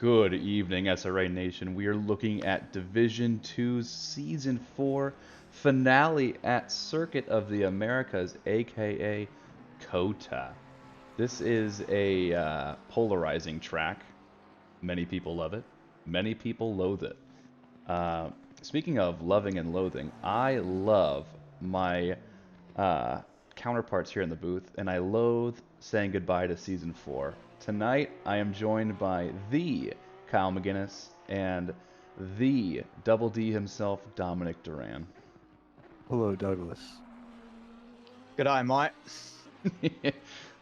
Good evening, SRA Nation. We are looking at Division 2's Season 4 finale at Circuit of the Americas, aka Cota. This is a polarizing track. Many people love it. Many people loathe it. Uh, Speaking of loving and loathing, I love my counterparts here in the booth, and I loathe saying goodbye to Season 4. Tonight, I am joined by the Kyle McGuinness and the Double D himself, Dominic Duran. Hello, Douglas. Good eye, Mike.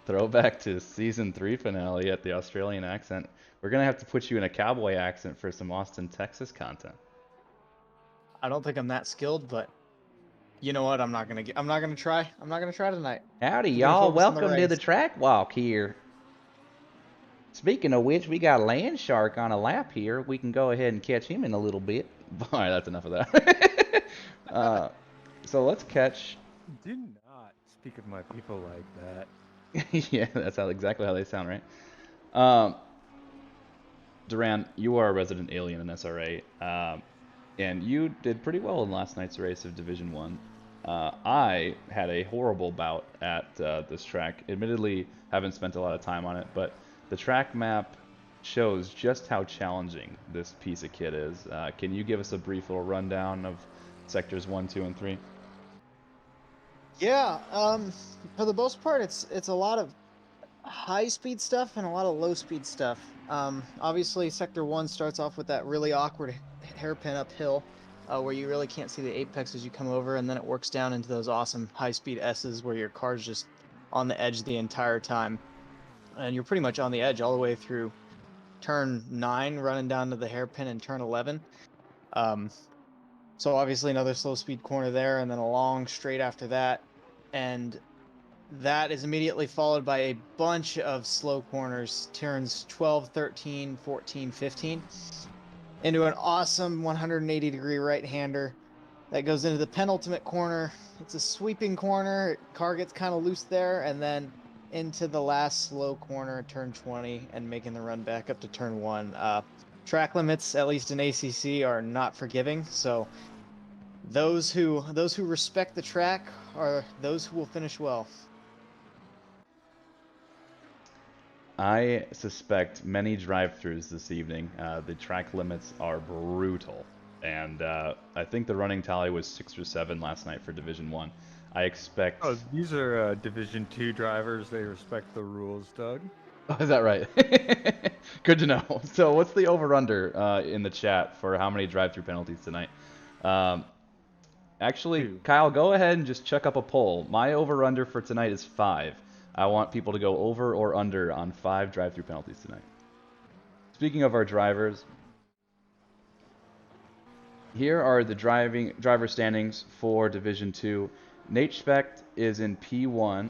Throwback to Season 3 finale at the Australian accent. We're going to have to put you in a cowboy accent for some Austin, Texas content. I don't think I'm that skilled, but you know what? I'm not gonna try. I'm not gonna try tonight. Howdy, I'm gonna y'all. focus on the Welcome to the race. track walk here. Speaking of which, we got a land shark on a lap here. We can go ahead and catch him in a little bit. All right, that's enough of that. So let's catch. Do not speak of my people like that. Yeah, that's exactly how they sound, right? Duran, you are a resident alien in SRA, and you did pretty well in last night's race of Division 1. I had a horrible bout at this track. Admittedly, haven't spent a lot of time on it, but the track map shows just how challenging this piece of kit is. Can you give us a brief little rundown of sectors 1, 2, and 3? Yeah. For the most part, it's a lot of high speed stuff and a lot of low speed stuff. Obviously, Sector 1 starts off with that really awkward hairpin uphill, where you really can't see the apex as you come over, and then it works down into those awesome high speed S's where your car's just on the edge the entire time, and you're pretty much on the edge all the way through turn 9, running down to the hairpin in turn 11. So obviously another slow speed corner there, and then a long straight after that, and that is immediately followed by a bunch of slow corners, turns 12, 13, 14, 15, into an awesome 180-degree right-hander that goes into the penultimate corner. It's a sweeping corner. Car gets kind of loose there, and then into the last slow corner, turn 20, and making the run back up to turn 1. Track limits, at least in ACC, are not forgiving, so those who respect the track are those who will finish well. I suspect many drive-throughs this evening. The track limits are brutal, and I think the running tally was 6 or 7 last night for Division 1. I expect. Oh, these are Division 2 drivers. They respect the rules, Doug. Oh, is that right? Good to know. So, what's the over/under in the chat for how many drive-through penalties tonight? Actually, 2. Kyle, go ahead and just check up a poll. My over/under for tonight is 5. I want people to go over or under on 5 drive-through penalties tonight. Speaking of our drivers, here are the driver standings for Division 2. Nate Specht is in P1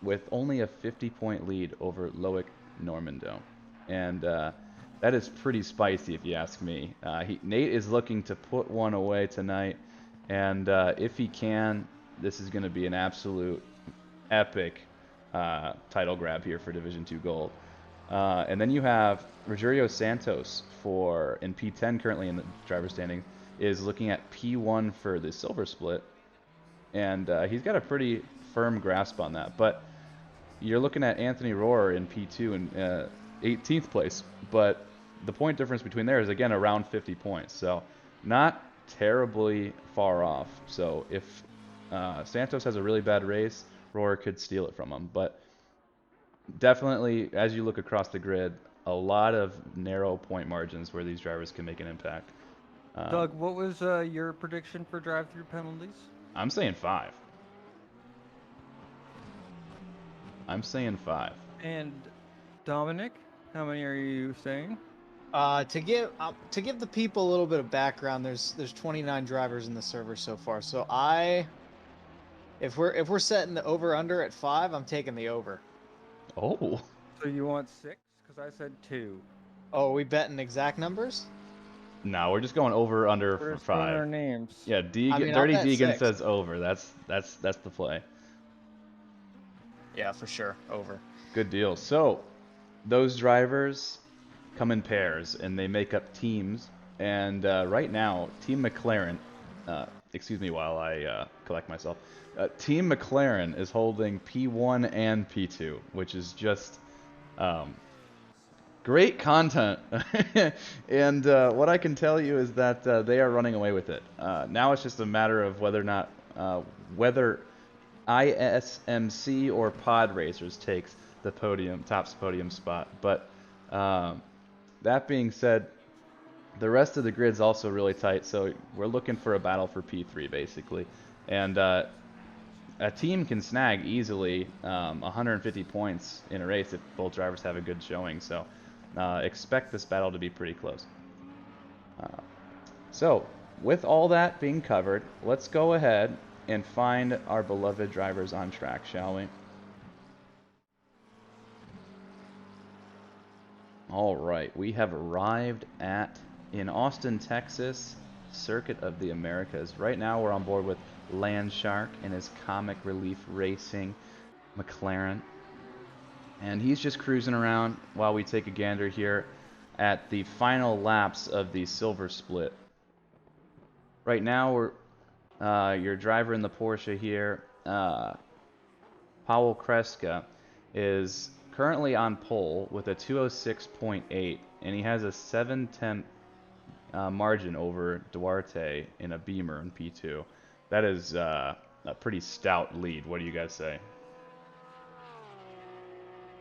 with only a 50-point lead over Loic Normando. And that is pretty spicy if you ask me. Nate is looking to put one away tonight. And if he can, this is going to be an absolute epic title grab here for Division 2 Gold. And then you have Rogerio Santos in P10 currently in the driver standing, is looking at P1 for the silver split. And he's got a pretty firm grasp on that. But you're looking at Anthony Rohrer in P2 in 18th place. But the point difference between there is, again, around 50 points. So not terribly far off. So if Santos has a really bad race, Rohrer could steal it from him. But definitely, as you look across the grid, a lot of narrow point margins where these drivers can make an impact. Doug, what was your prediction for drive-through penalties? I'm saying 5. I'm saying 5. And Dominic, how many are you saying? To give the people a little bit of background, there's 29 drivers in the server so far. So if we're setting the over under at 5, I'm taking the over. Oh. So you want 6? Because I said 2. Oh, are we betting exact numbers? No, we're just going over under We're for just throwing 5. our names. Yeah, I mean, Dirty I'll bet Deegan 6. says over. That's the play. Yeah, for sure, over. Good deal. So, those drivers come in pairs, and they make up teams. And right now, Team McLaren, excuse me while I collect myself, Team McLaren is holding P1 and P2, which is just great content. And what I can tell you is that they are running away with it. Now it's just a matter of whether or not whether ISMC or Pod Racers takes the top podium spot. But that being said, the rest of the grid's also really tight, so we're looking for a battle for P3 basically. And a team can snag easily 150 points in a race if both drivers have a good showing. So expect this battle to be pretty close. So with all that being covered, let's go ahead and find our beloved drivers on track, shall we? All right, we have arrived in Austin, Texas, Circuit of the Americas. Right now we're on board with Landshark and his Comic Relief Racing McLaren. And he's just cruising around while we take a gander here at the final laps of the Silver Split. Right now we're your driver in the Porsche here, Paul Kreska, is currently on pole with a 206.8, and he has a 7/10 margin over Duarte in a Beamer in P2. That is a pretty stout lead. What do you guys say?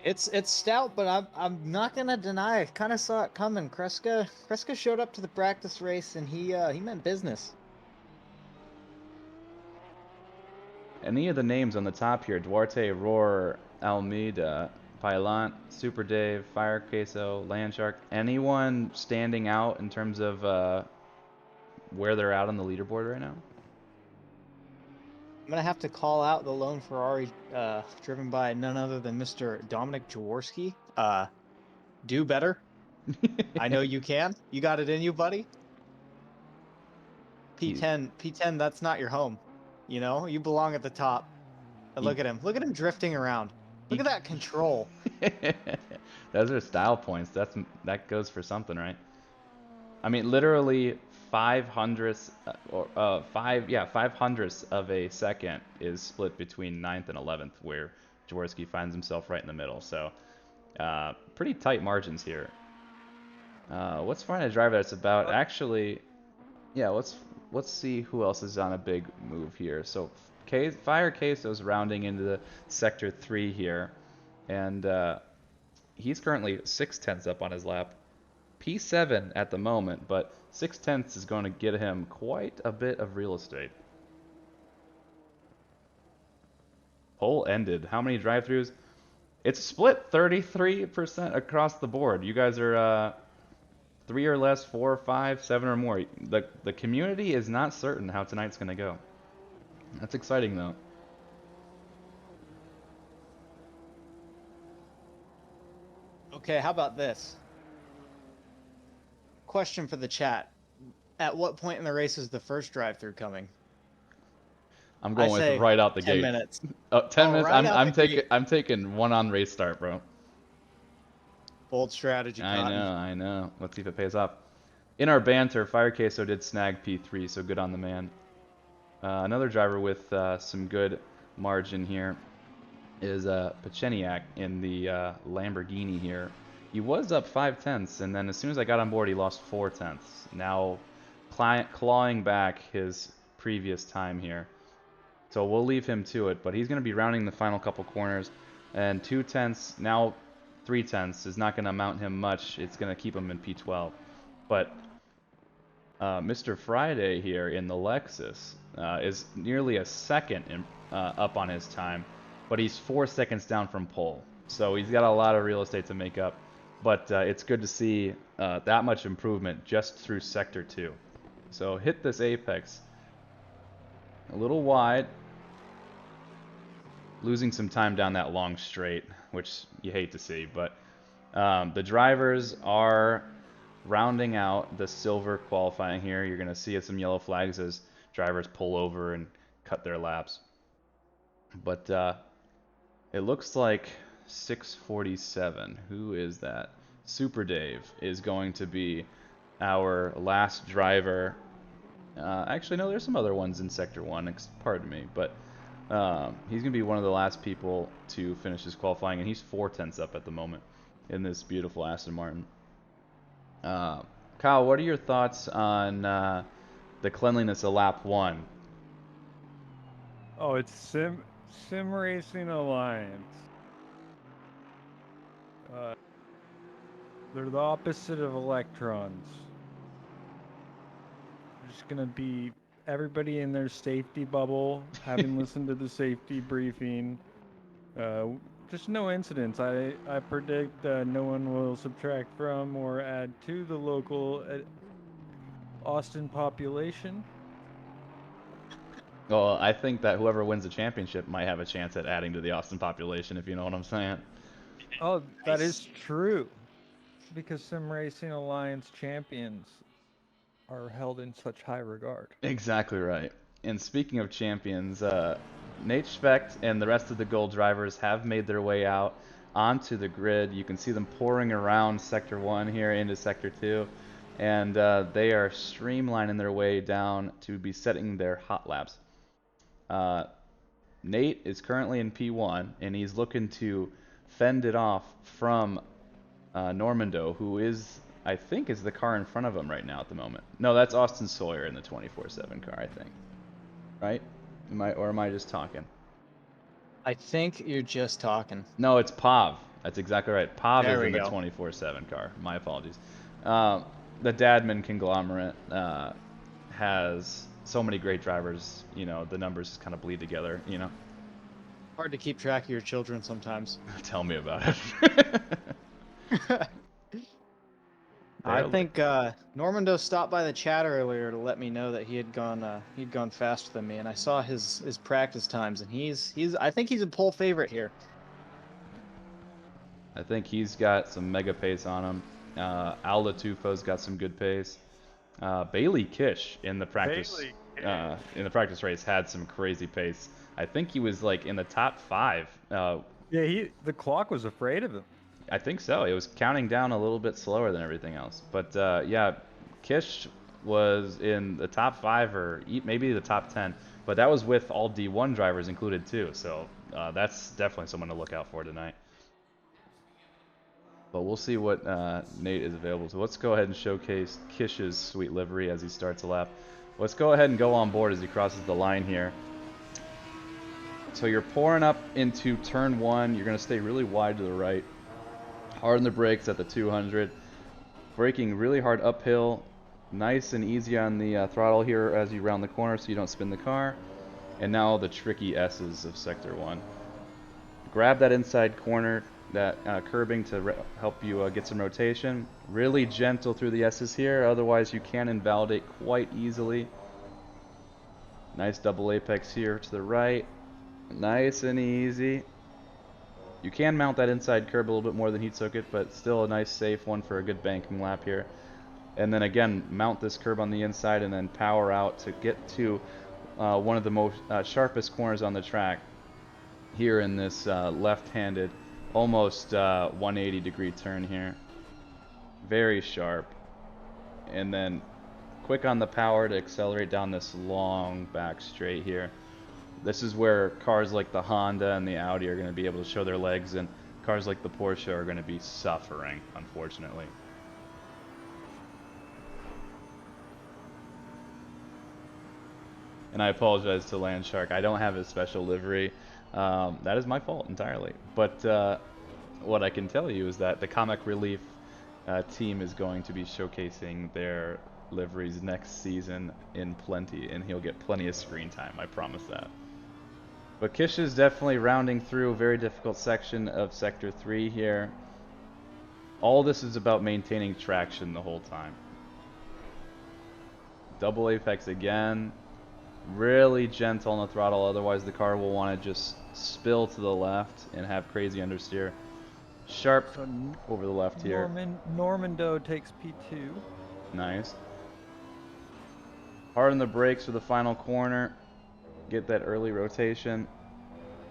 It's stout, but I'm not gonna deny. I kind of saw it coming. Kreska showed up to the practice race, and he meant business. Any of the names on the top here: Duarte, Roar, Almeida, Pailant, Super Dave, Fire Queso, Landshark. Anyone standing out in terms of where they're at on the leaderboard right now? I'm gonna have to call out the lone Ferrari driven by none other than Mr. Dominic Jaworski. Do better. I know you can. You got it in you, buddy. P10, that's not your home. You know, you belong at the top. And look at him. Look at him drifting around. Look at that control. Those are style points. That goes for something, right? I mean, literally 5/100 5/100 of a second is split between 9th and 11th, where Jaworski finds himself right in the middle. So, pretty tight margins here. Let's find a driver that's about actually. Yeah, let's see who else is on a big move here. So Fire Queso's rounding into the sector 3 here, and he's currently 6/10 up on his lap. P7 at the moment, but 6/10 is going to get him quite a bit of real estate. Pole ended. How many drive-throughs? It's split 33% across the board. You guys are 3 or less, 4 or 5, 7 or more. The community is not certain how tonight's going to go. That's exciting, though. Okay, how about this? Question for the chat. At what point in the race is the first drive-through coming? I'm going with right out the 10 gate. minutes. 10 minutes. Right I'm taking one on race start, bro. Bold strategy, Cotton. I know. Let's see if it pays off. In our banter, Fire Queso did snag P3, so good on the man. Another driver with some good margin here is Pacheniak in the Lamborghini here. He was up 5/10, and then as soon as I got on board, he lost 4/10. Now clawing back his previous time here. So we'll leave him to it, but he's going to be rounding the final couple corners, and 2/10, now 3/10 is not going to amount him much. It's going to keep him in P12. But Mr. Friday here in the Lexus is nearly a second up on his time, but he's 4 seconds down from pole. So he's got a lot of real estate to make up. But it's good to see that much improvement just through Sector 2. So hit this apex. A little wide. Losing some time down that long straight, which you hate to see. But the drivers are rounding out the silver qualifying here. You're going to see some yellow flags as drivers pull over and cut their laps. But it looks like 647. Who is that? Super Dave is going to be our last driver. Actually, no, there's some other ones in Sector 1, pardon me, but he's going to be one of the last people to finish his qualifying, and he's 4/10 up at the moment in this beautiful Aston Martin. Kyle, what are your thoughts on the cleanliness of lap 1? Oh, it's Sim Racing Alliance. They're the opposite of electrons. They're just gonna be everybody in their safety bubble, having listened to the safety briefing. Just no incidents. I predict no one will subtract from or add to the local Austin population. Well, I think that whoever wins the championship might have a chance at adding to the Austin population, if you know what I'm saying. Oh, that Nice. is true. Because Sim Racing Alliance champions are held in such high regard. Exactly right. And speaking of champions, Nate Specht and the rest of the gold drivers have made their way out onto the grid. You can see them pouring around Sector 1 here into Sector 2. And they are streamlining their way down to be setting their hot laps. Nate is currently in P1, and he's looking to fend it off from Normando, who is, I think, is the car in front of him right now at the moment. No, that's Austin Sawyer in the 24/7 car, I think. Right? Am I just talking? I think you're just talking. No, it's Pav. That's exactly right. Pav There is we in the go. 24/7 car. My apologies. The Dadman conglomerate has so many great drivers. You know, the numbers just kind of bleed together. You know. Hard to keep track of your children sometimes. Tell me about it. I think Normando stopped by the chat earlier to let me know that he'd gone faster than me, and I saw his practice times, and I think he's a pole favorite here. I think he's got some mega pace on him. Alda Tufo's got some good pace. Bailey Kish in the practice race had some crazy pace. I think he was like in the top 5. Yeah, the clock was afraid of him. I think so. It was counting down a little bit slower than everything else. But yeah, Kish was in the top 5 or maybe the top 10. But that was with all D1 drivers included too. So that's definitely someone to look out for tonight. But we'll see what Nate is available to. Let's go ahead and showcase Kish's sweet livery as he starts a lap. Let's go ahead and go on board as he crosses the line here. So you're pouring up into turn 1. You're going to stay really wide to the right. Hard on the brakes at the 200. Braking really hard uphill. Nice and easy on the throttle here as you round the corner so you don't spin the car. And now the tricky S's of Sector 1. Grab that inside corner, that curbing to help you get some rotation. Really gentle through the S's here, otherwise you can invalidate quite easily. Nice double apex here to the right. Nice and easy. You can mount that inside curb a little bit more than he took it, but still a nice safe one for a good banking lap here. And then again, mount this curb on the inside and then power out to get to one of the most sharpest corners on the track here in this left-handed, almost 180-degree turn here. Very sharp. And then quick on the power to accelerate down this long back straight here. This is where cars like the Honda and the Audi are going to be able to show their legs, and cars like the Porsche are going to be suffering, unfortunately. And I apologize to Landshark. I don't have his special livery. That is my fault entirely. But what I can tell you is that the Comic Relief team is going to be showcasing their liveries next season in plenty, and he'll get plenty of screen time, I promise that. But Kish is definitely rounding through a very difficult section of Sector 3 here. All this is about maintaining traction the whole time. Double apex again. Really gentle on the throttle, otherwise the car will want to just spill to the left and have crazy understeer. Sharp over the left here. Normando takes P2. Nice. Hard on the brakes for the final corner. Get that early rotation.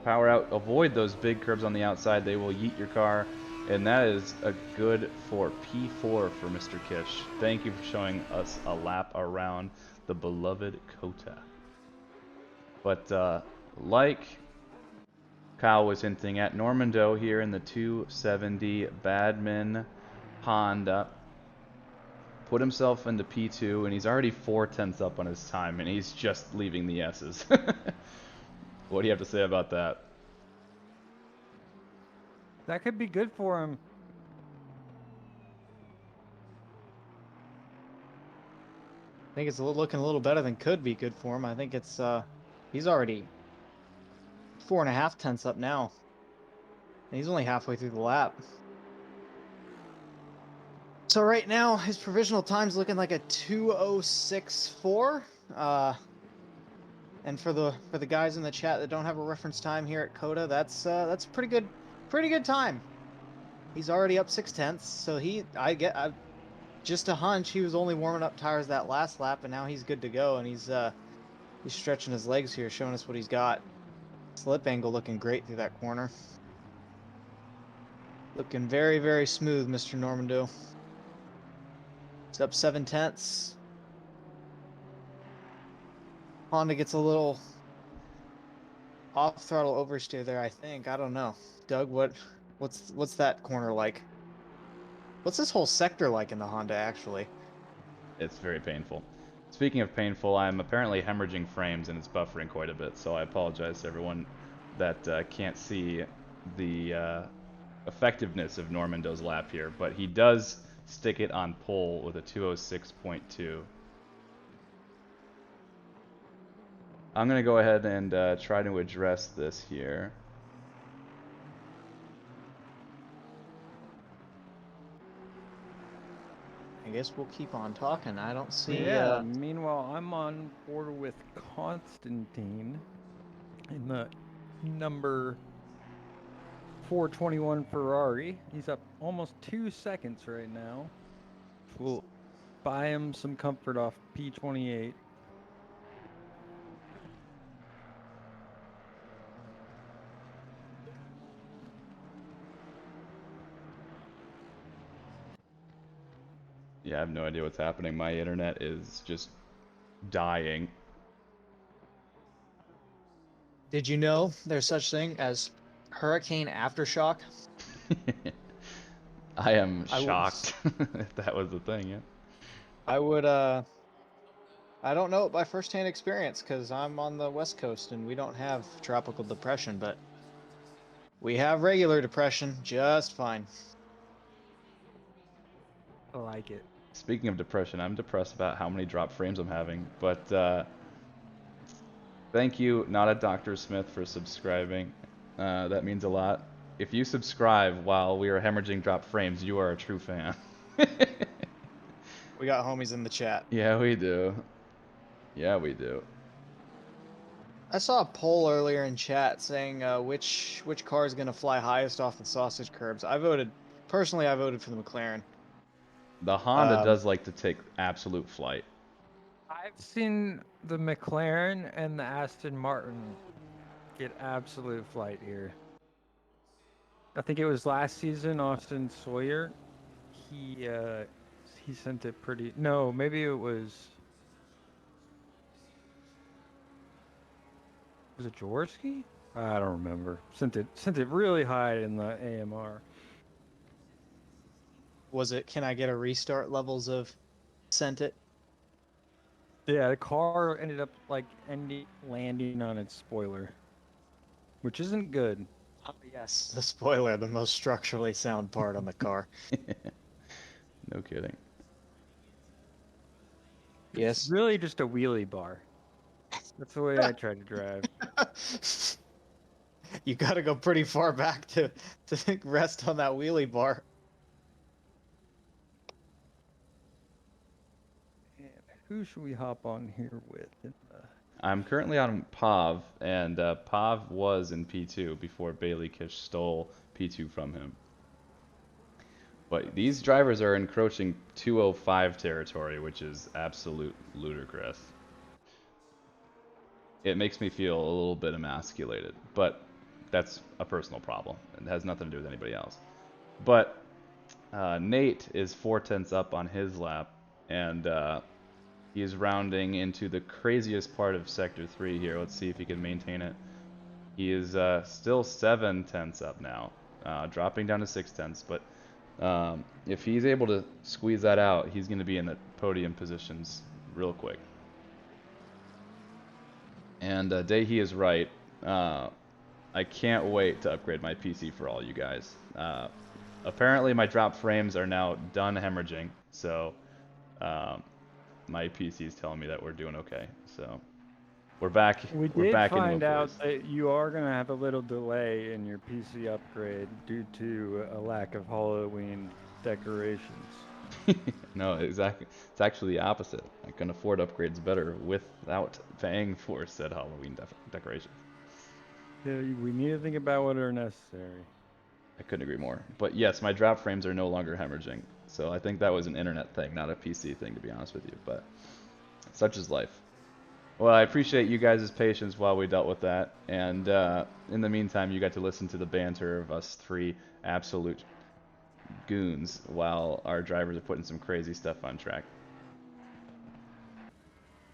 Power out. Avoid those big curbs on the outside. They will yeet your car And that is a good for P4 for Mr. Kish. Thank you for showing us a lap around the beloved Cota. But like Kyle was hinting at, Normando here in the 270 Badman Honda put himself into P2, and he's already 4/10 up on his time, and he's just leaving the S's. What do you have to say about that? That could be good for him. I think it's looking a little better than could be good for him. I think it's he's already 4.5 tenths up now. And he's only halfway through the lap. So right now his provisional time's looking like a 2:06.4. And for the guys in the chat that don't have a reference time here at Cota, that's pretty good time. He's already up 6/10, so just a hunch, he was only warming up tires that last lap, and now he's good to go, and he's stretching his legs here, showing us what he's got. Slip angle looking great through that corner. Looking very, very smooth, Mr. Normando. It's up 7/10. Honda gets a little off throttle oversteer there, I think. I don't know. Doug, what's that corner like? What's this whole sector like in the Honda, actually? It's very painful. Speaking of painful, I'm apparently hemorrhaging frames and it's buffering quite a bit, so I apologize to everyone that can't see the effectiveness of Normando's lap here, but he does stick it on pole with a 2:06.2. I'm going to go ahead and try to address this here. I guess we'll keep on talking. I don't see... Yeah, meanwhile, I'm on board with Constantine in the number 421 Ferrari. He's up almost 2 seconds right now. We'll buy him some comfort off P28. Yeah, I have no idea what's happening. My internet is just dying. Did you know there's such thing as hurricane aftershock? I am shocked if that was the thing, yeah. I would, I don't know it by firsthand experience because I'm on the West Coast and we don't have tropical depression, but we have regular depression just fine. I like it. Speaking of depression, I'm depressed about how many drop frames I'm having, but thank you, not a Dr. Smith, for subscribing. That means a lot. If you subscribe while we are hemorrhaging drop frames, you are a true fan. We got homies in the chat. Yeah, we do. Yeah, we do. I saw a poll earlier in chat saying which car is going to fly highest off the sausage curbs. Personally, I voted for the McLaren. The Honda does like to take absolute flight. I've seen the McLaren and the Aston Martin get absolute flight here. I think it was last season, Austin Sawyer. He sent it pretty... No, maybe it was... Was it Jaworski? I don't remember. Sent it really high in the AMR. Was it, can I get a restart levels of sent it? Yeah, the car ended up landing on its spoiler, which isn't good. Oh, yes, the spoiler, the most structurally sound part on the car. No kidding. Yes. It's really just a wheelie bar. That's the way I try to drive. You got to go pretty far back to rest on that wheelie bar. And who should we hop on here with? I'm currently on Pav, and Pav was in P2 before Bailey Kish stole P2 from him. But these drivers are encroaching 205 territory, which is absolute ludicrous. It makes me feel a little bit emasculated, but that's a personal problem. It has nothing to do with anybody else. But Nate is 4/10 up on his lap, and he is rounding into the craziest part of Sector 3 here. Let's see if he can maintain it. He is still 7/10 up now, dropping down to 6/10. But if he's able to squeeze that out, he's going to be in the podium positions real quick. And Daehee is right. I can't wait to upgrade my PC for all you guys. Apparently my drop frames are now done hemorrhaging, so my PC is telling me that we're doing okay. So we're back. We We're did back find into it, out boys. that you are going to have a little delay in your PC upgrade due to a lack of Halloween decorations. No, exactly. It's actually the opposite. I can afford upgrades better without paying for said Halloween decorations. Yeah, we need to think about what are necessary. I couldn't agree more. But yes, my drop frames are no longer hemorrhaging. So I think that was an internet thing, not a PC thing, to be honest with you. But such is life. Well, I appreciate you guys' patience while we dealt with that. And in the meantime, you got to listen to the banter of us three absolute goons while our drivers are putting some crazy stuff on track.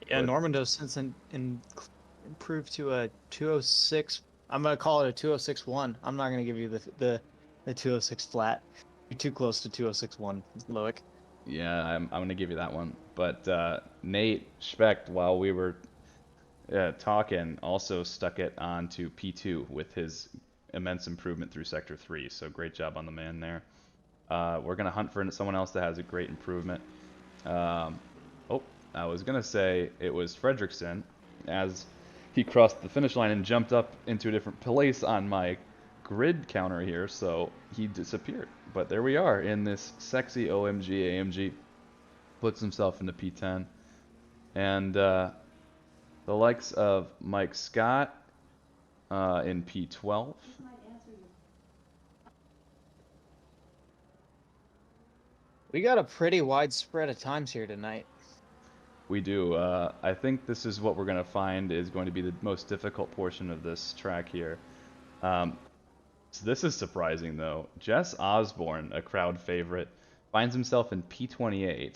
Yeah, But- Normando's since improved to a 206. I'm gonna call it a 206.1. I'm not gonna give you the 206 flat. You're too close to 206.1, Loic. Yeah, I'm going to give you that one. But Nate Specht, while we were talking, also stuck it onto P2 with his immense improvement through Sector 3. So great job on the man there. We're going to hunt for someone else that has a great improvement. I was going to say it was Fredrickson as he crossed the finish line and jumped up into a different place on my grid counter here, so he disappeared. But there we are in this sexy OMG AMG. Puts himself into P10. And the likes of Mike Scott in P12. We got a pretty wide spread of times here tonight. We do. I think this is what we're going to find is going to be the most difficult portion of this track here. So this is surprising, though. Jess Osborne, a crowd favorite, finds himself in P28,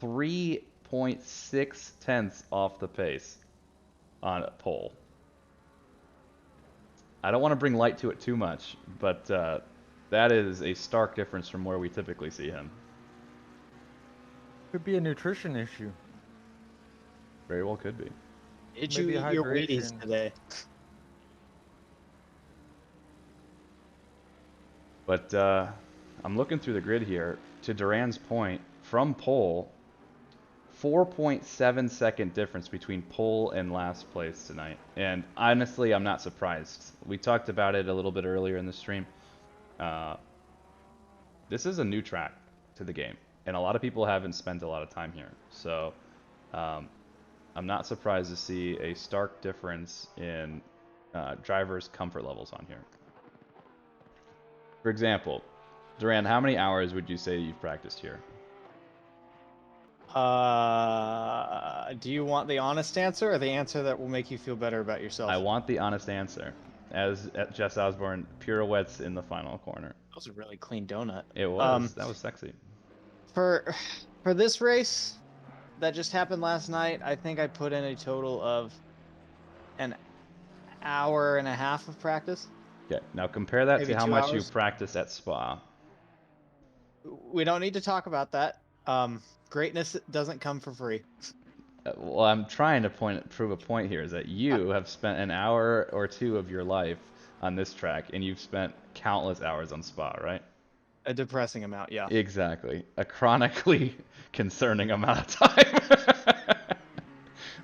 3.6 tenths off the pace on pole. I don't want to bring light to it too much, but that is a stark difference from where we typically see him. Could be a nutrition issue. Very well could be. Did you Maybe eat your Wheaties hydration. today? But I'm looking through the grid here. To Duran's point, from pole, 4.7 second difference between pole and last place tonight. And honestly, I'm not surprised. We talked about it a little bit earlier in the stream. This is a new track to the game, and a lot of people haven't spent a lot of time here. So I'm not surprised to see a stark difference in drivers' comfort levels on here. For example, Duran, how many hours would you say you've practiced here? Do you want the honest answer or the answer that will make you feel better about yourself? I want the honest answer. As Jess Osborne pirouettes in the final corner. That was a really clean donut. It was. That was sexy. For this race that just happened last night, I think I put in a total of an hour and a half of practice. Okay, now compare that Maybe to how 2 much you hours? practiced at Spa. We don't need to talk about that. Greatness doesn't come for free. Well, I'm trying to prove a point here, is that you have spent an hour or two of your life on this track, and you've spent countless hours on Spa, right? A depressing amount, yeah. Exactly. A chronically concerning amount of time.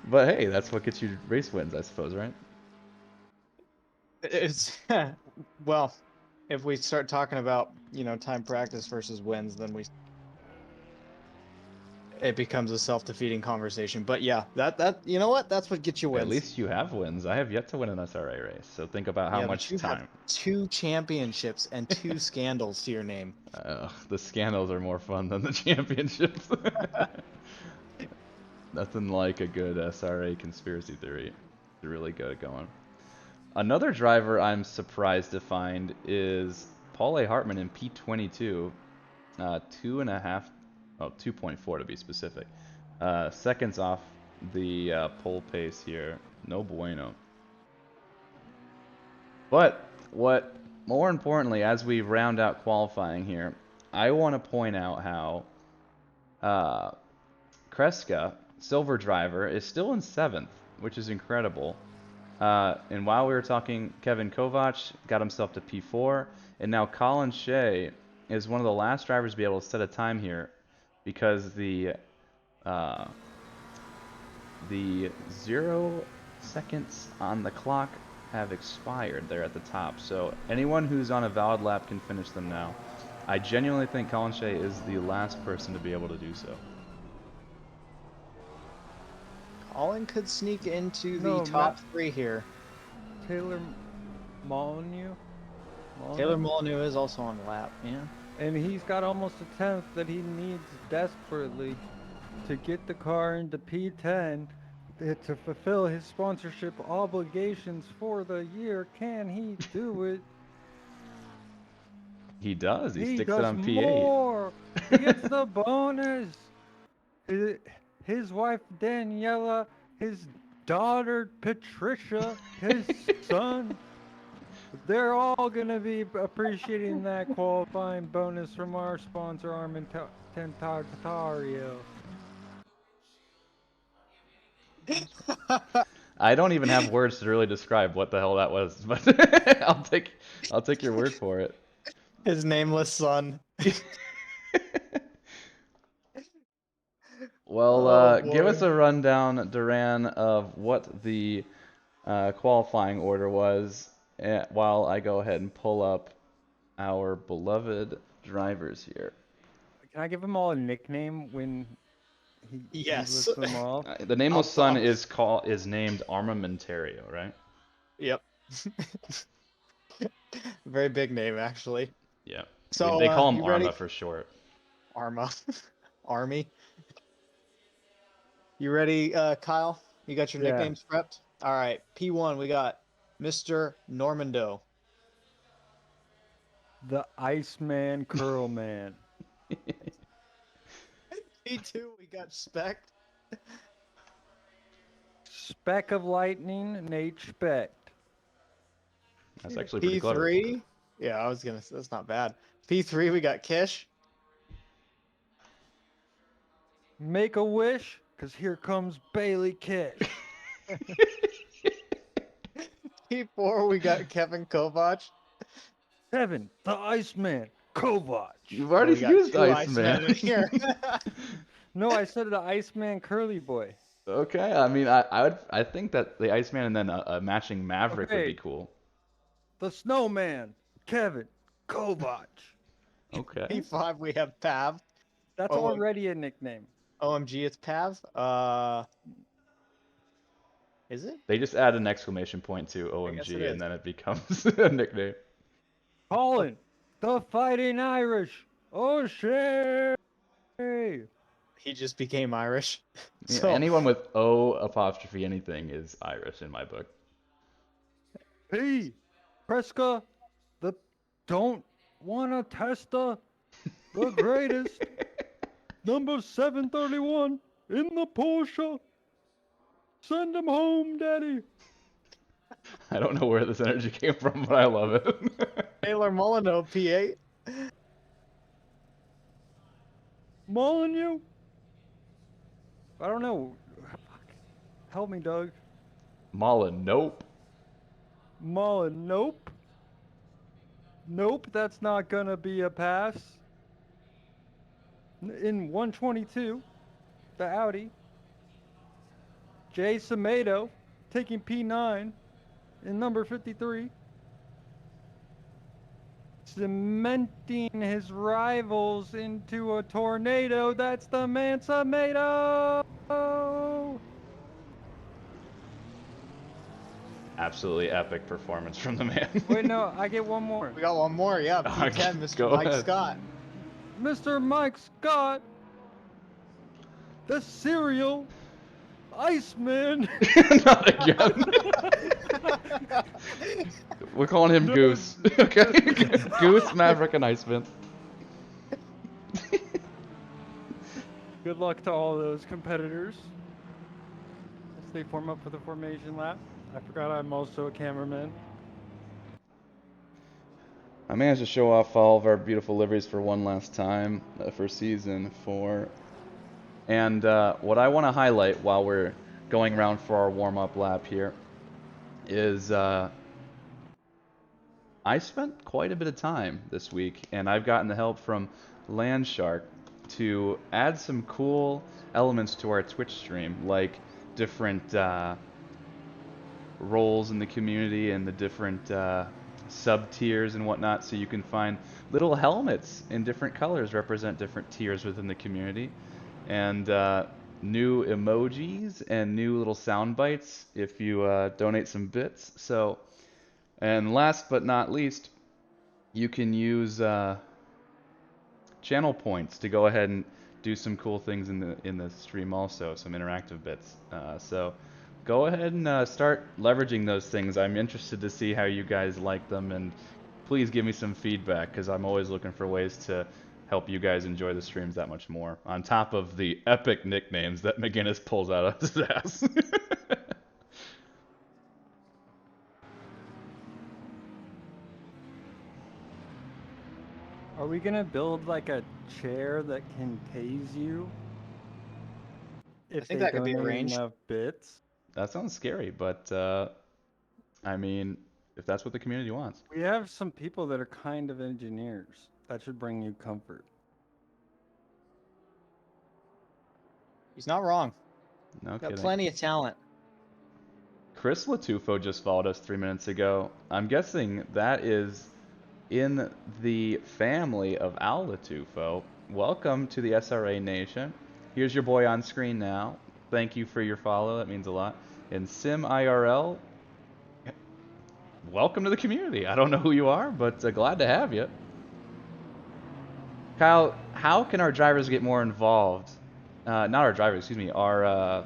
But hey, that's what gets you race wins, I suppose, right? It's well, if we start talking about, time practice versus wins, then it becomes a self-defeating conversation. But yeah, that you know what? That's what gets you wins. At least you have wins. I have yet to win an SRA race, so think about how Yeah, but much you time. have 2 championships and 2 scandals to your name. The scandals are more fun than the championships. Nothing like a good SRA conspiracy theory to really get it going. Another driver I'm surprised to find is Paul A. Hartman in P22, 2.4 to be specific, seconds off the pole pace here. No bueno. But what more importantly, as we round out qualifying here, I want to point out how Kreska, silver driver, is still in 7th, which is incredible. And while we were talking, Kevin Kovac got himself to P4, and now Colin Shea is one of the last drivers to be able to set a time here because the 0 seconds on the clock have expired there at the top. So anyone who's on a valid lap can finish them now. I genuinely think Colin Shea is the last person to be able to do so. Colin could sneak into the No, top 3 here. Taylor Molyneux. Taylor Molyneux is also on the lap, yeah. And he's got almost a 10th that he needs desperately to get the car into P10 to fulfill his sponsorship obligations for the year. Can he do it? He does. He sticks does it on P8. More. He gets the bonus. His wife Daniela, his daughter Patricia, his son. They're all gonna be appreciating that qualifying bonus from our sponsor Armentario. I don't even have words to really describe what the hell that was, but I'll take your word for it. His nameless son. Well, give us a rundown, Duran, of what the qualifying order was while I go ahead and pull up our beloved drivers here. Can I give them all a nickname when he Yes. lists them all? The nameless son is named Armamentario, right? Yep. Very big name, actually. Yeah. So they call him you Arma ready? for short. Arma. Army. You ready, Kyle? You got your Yeah. nicknames prepped? All right. P1, we got Mr. Normando. The Iceman Curlman. P2, we got Speck. Speck of Lightning, Nate Specht. That's actually pretty clever. P3, yeah, I was gonna say that's not bad. P3, we got Kish. Make a wish, cause here comes Bailey Kish. P4, we got Kevin Kovac. 7, the Iceman Kovac. You've already We got used two Iceman. in here. No, I said the Iceman Curly Boy. Okay, I mean, I think that the Iceman and then a matching Maverick would Okay. be cool. The Snowman, Kevin Kovac. Okay. P5, we have Pav. That's Oh, already a nickname. OMG, it's Pav. Is it? They just add an exclamation point to guess OMG it is. and then it becomes a nickname. Colin, the Fighting Irish. Oh shit! He just became Irish. Yeah, So, anyone with O apostrophe anything is Irish in my book. Hey, Kreska, the don't wanna testa, the greatest. Number 731 in the Porsche. Send him home, Daddy. I don't know where this energy came from, but I love it. Taylor Molyneux, P8. Molyneux? I don't know. Help me, Doug. Mullen, nope. Mullen, nope. Nope, that's not gonna be a pass. In 122, the Audi. Jay Samedo taking P9 in number 53. Cementing his rivals into a tornado. That's the man Samedo! Absolutely epic performance from the man. Wait, no, I get one more. We got one more, yeah. Okay, P10, Mr. go Mike ahead. Scott. Mr. Mike Scott, the serial Iceman. Not again. We're calling him No. Goose. Okay, Goose, Maverick, and Iceman. Good luck to all those competitors as they form up for the formation lap. I forgot I'm also a cameraman. I managed to show off all of our beautiful liveries for one last time for season 4. And what I want to highlight while we're going around for our warm-up lap here is I spent quite a bit of time this week, and I've gotten the help from Landshark to add some cool elements to our Twitch stream, like different roles in the community and the different sub tiers and whatnot, so you can find little helmets in different colors represent different tiers within the community, and new emojis and new little sound bites if you donate some bits. So, and last but not least, you can use channel points to go ahead and do some cool things in the stream also, some interactive bits. So go ahead and start leveraging those things. I'm interested to see how you guys like them, and please give me some feedback, because I'm always looking for ways to help you guys enjoy the streams that much more, on top of the epic nicknames that McGUINNESS pulls out of his ass. Are we gonna build like a chair that can tase you? If think they that could be donate arranged. enough bits. That sounds scary, but I mean, if that's what the community wants. We have some people that are kind of engineers. That should bring you comfort. He's not wrong. No Got kidding. plenty of talent. Chris Latufo just followed us 3 minutes ago. I'm guessing that is in the family of Al Latufo. Welcome to the SRA Nation. Here's your boy on screen now. Thank you for your follow. That means a lot. And Sim IRL, welcome to the community. I don't know who you are, but glad to have you. Kyle, how can our drivers get more involved? Not our drivers, excuse me. Our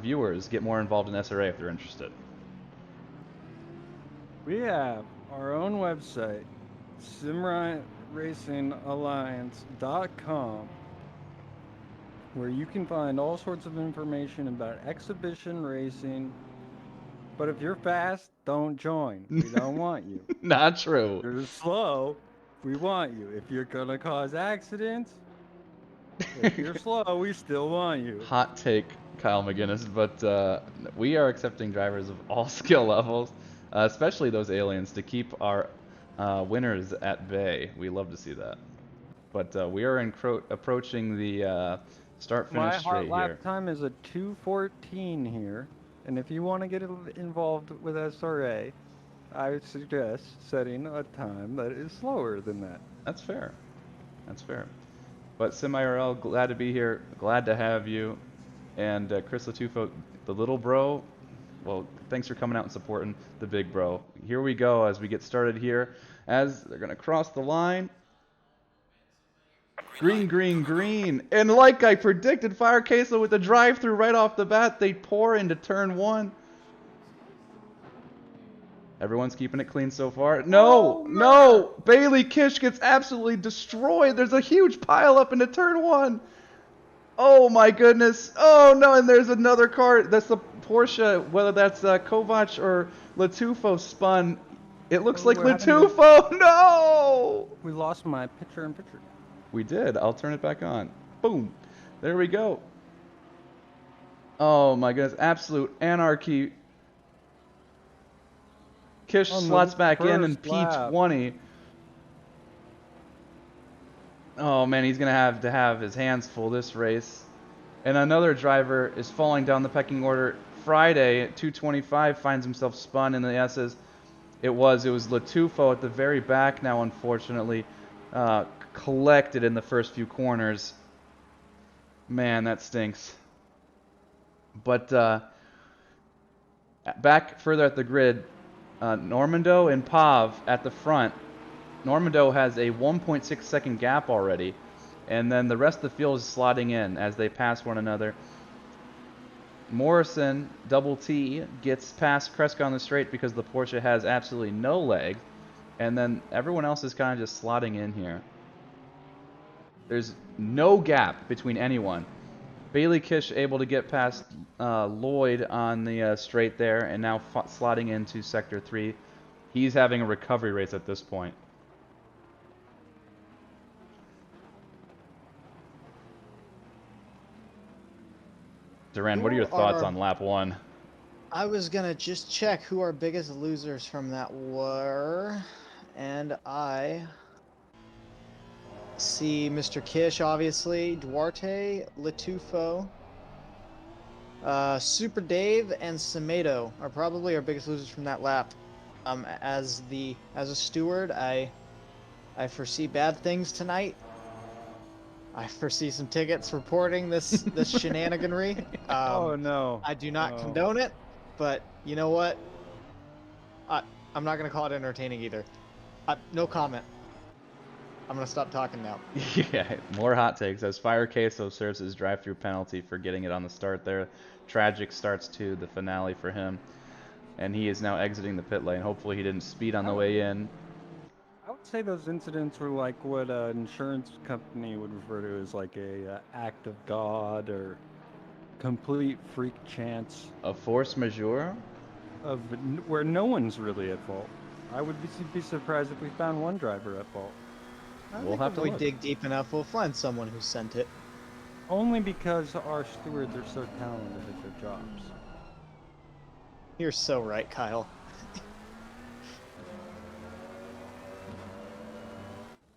viewers get more involved in SRA if they're interested. We have our own website, simracingalliance.com, where you can find all sorts of information about exhibition racing. But if you're fast, don't join. We don't want you. Not true. If you're slow, we want you. If you're gonna cause accidents, if you're slow, we still want you. Hot take, Kyle McGUINNESS, but we are accepting drivers of all skill levels, especially those aliens, to keep our winners at bay. We love to see that. But we are approaching the start-finish My straight hot here. lap time is a 2:14 here, and if you want to get involved with SRA, I would suggest setting a time that is slower than that. That's fair. That's fair. But SimIRL, glad to be here. Glad to have you. And Chris Latufo, the little bro, well, thanks for coming out and supporting the big bro. Here we go as we get started here. As they're going to cross the line. Green, green, green. And like I predicted, Fire Queso with the drive-through right off the bat, they pour into turn 1. Everyone's keeping it clean so far. No, Oh, no! Bailey Kish gets absolutely destroyed. There's a huge pile up into turn 1. Oh my goodness. Oh no, and there's another car. That's the Porsche, whether that's Kovac or Latufo spun. It looks like what happened Latufo. No! We lost my picture-in-picture. We did. I'll turn it back on. Boom. There we go. Oh my goodness. Absolute anarchy. Kish On the slots back in first lap. P20. Oh man, he's going to have his hands full this race. And another driver is falling down the pecking order. Friday at 225 finds himself spun in the S's. It was Latufo at the very back now, unfortunately. Collected in the first few corners. Man, that stinks. But back further at the grid, Normando and Pav at the front. Normando has a 1.6 second gap already, and then the rest of the field is slotting in as they pass one another. Morrison, double T, gets past Kreska on the straight because the Porsche has absolutely no leg. And then everyone else is kind of just slotting in here. There's no gap between anyone. Bailey Kish able to get past Lloyd on the straight there, and now slotting into Sector 3. He's having a recovery race at this point. Duran, what are your thoughts on lap 1? I was gonna just check who our biggest losers from that were, and I see Mr. Kish, obviously, Duarte, Latufo, Super Dave, and Samedo are probably our biggest losers from that lap. As a steward, I foresee bad things tonight. I foresee some tickets reporting this shenaniganry. Oh no! I do not condone it, but you know what? I'm not gonna call it entertaining either. No comment. I'm gonna stop talking now. Yeah, more hot takes as Fire Queso serves his drive-through penalty for getting it on the start there. Tragic starts to the finale for him, and he is now exiting the pit lane. Hopefully, he didn't speed on the way in. I would say those incidents were like what an insurance company would refer to as like a act of God or complete freak chance. A force majeure? Of where no one's really at fault. I would be surprised if we found one driver at fault. We'll have to if we look. dig deep enough, we'll find someone who sent it. Only because our stewards are so talented at their jobs. You're so right, Kyle.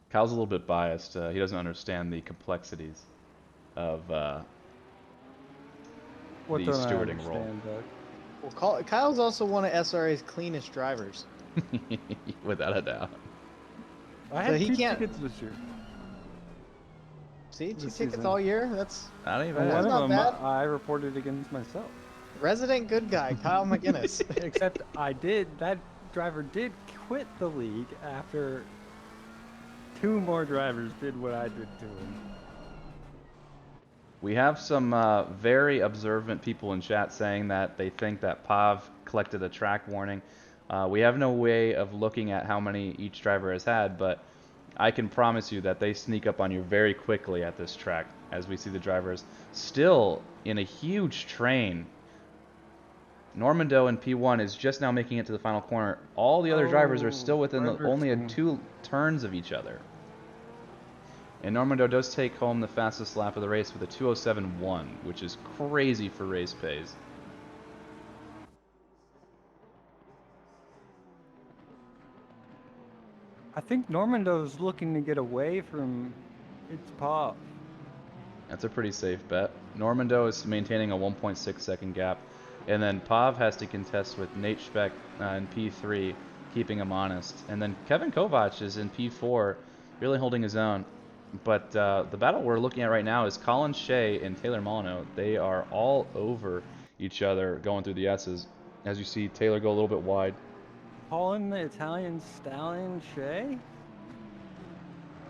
Kyle's a little bit biased. He doesn't understand the complexities of the stewarding role. Well, Kyle's also one of SRA's cleanest drivers. Without a doubt. I had he two can't- tickets this year. See, 2 This tickets season. all year. That's Not even And bad. one of not them bad. I reported against myself. resident good guy, Kyle McGuinness. Except that driver did quit the league after 2 more drivers did what I did to him. We have some very observant people in chat saying that they think that Pav collected a track warning. We have no way of looking at how many each driver has had, but I can promise you that they sneak up on you very quickly at this track, as we see the drivers still in a huge train. Normando in P1 is just now making it to the final corner. All the other drivers are still within only 2 turns of each other. And Normando does take home the fastest lap of the race with a 2:07.1, which is crazy for race pace. I think Normando's looking to get away from its Pav. That's a pretty safe bet. Normando is maintaining a 1.6 second gap. And then Pav has to contest with Nate Speck in P3, keeping him honest. And then Kevin Kovac is in P4, really holding his own. But the battle we're looking at right now is Colin Shea and Taylor Molyneux. They are all over each other going through the S's. As you see, Taylor go a little bit wide. Calling the Italian stallion Shea?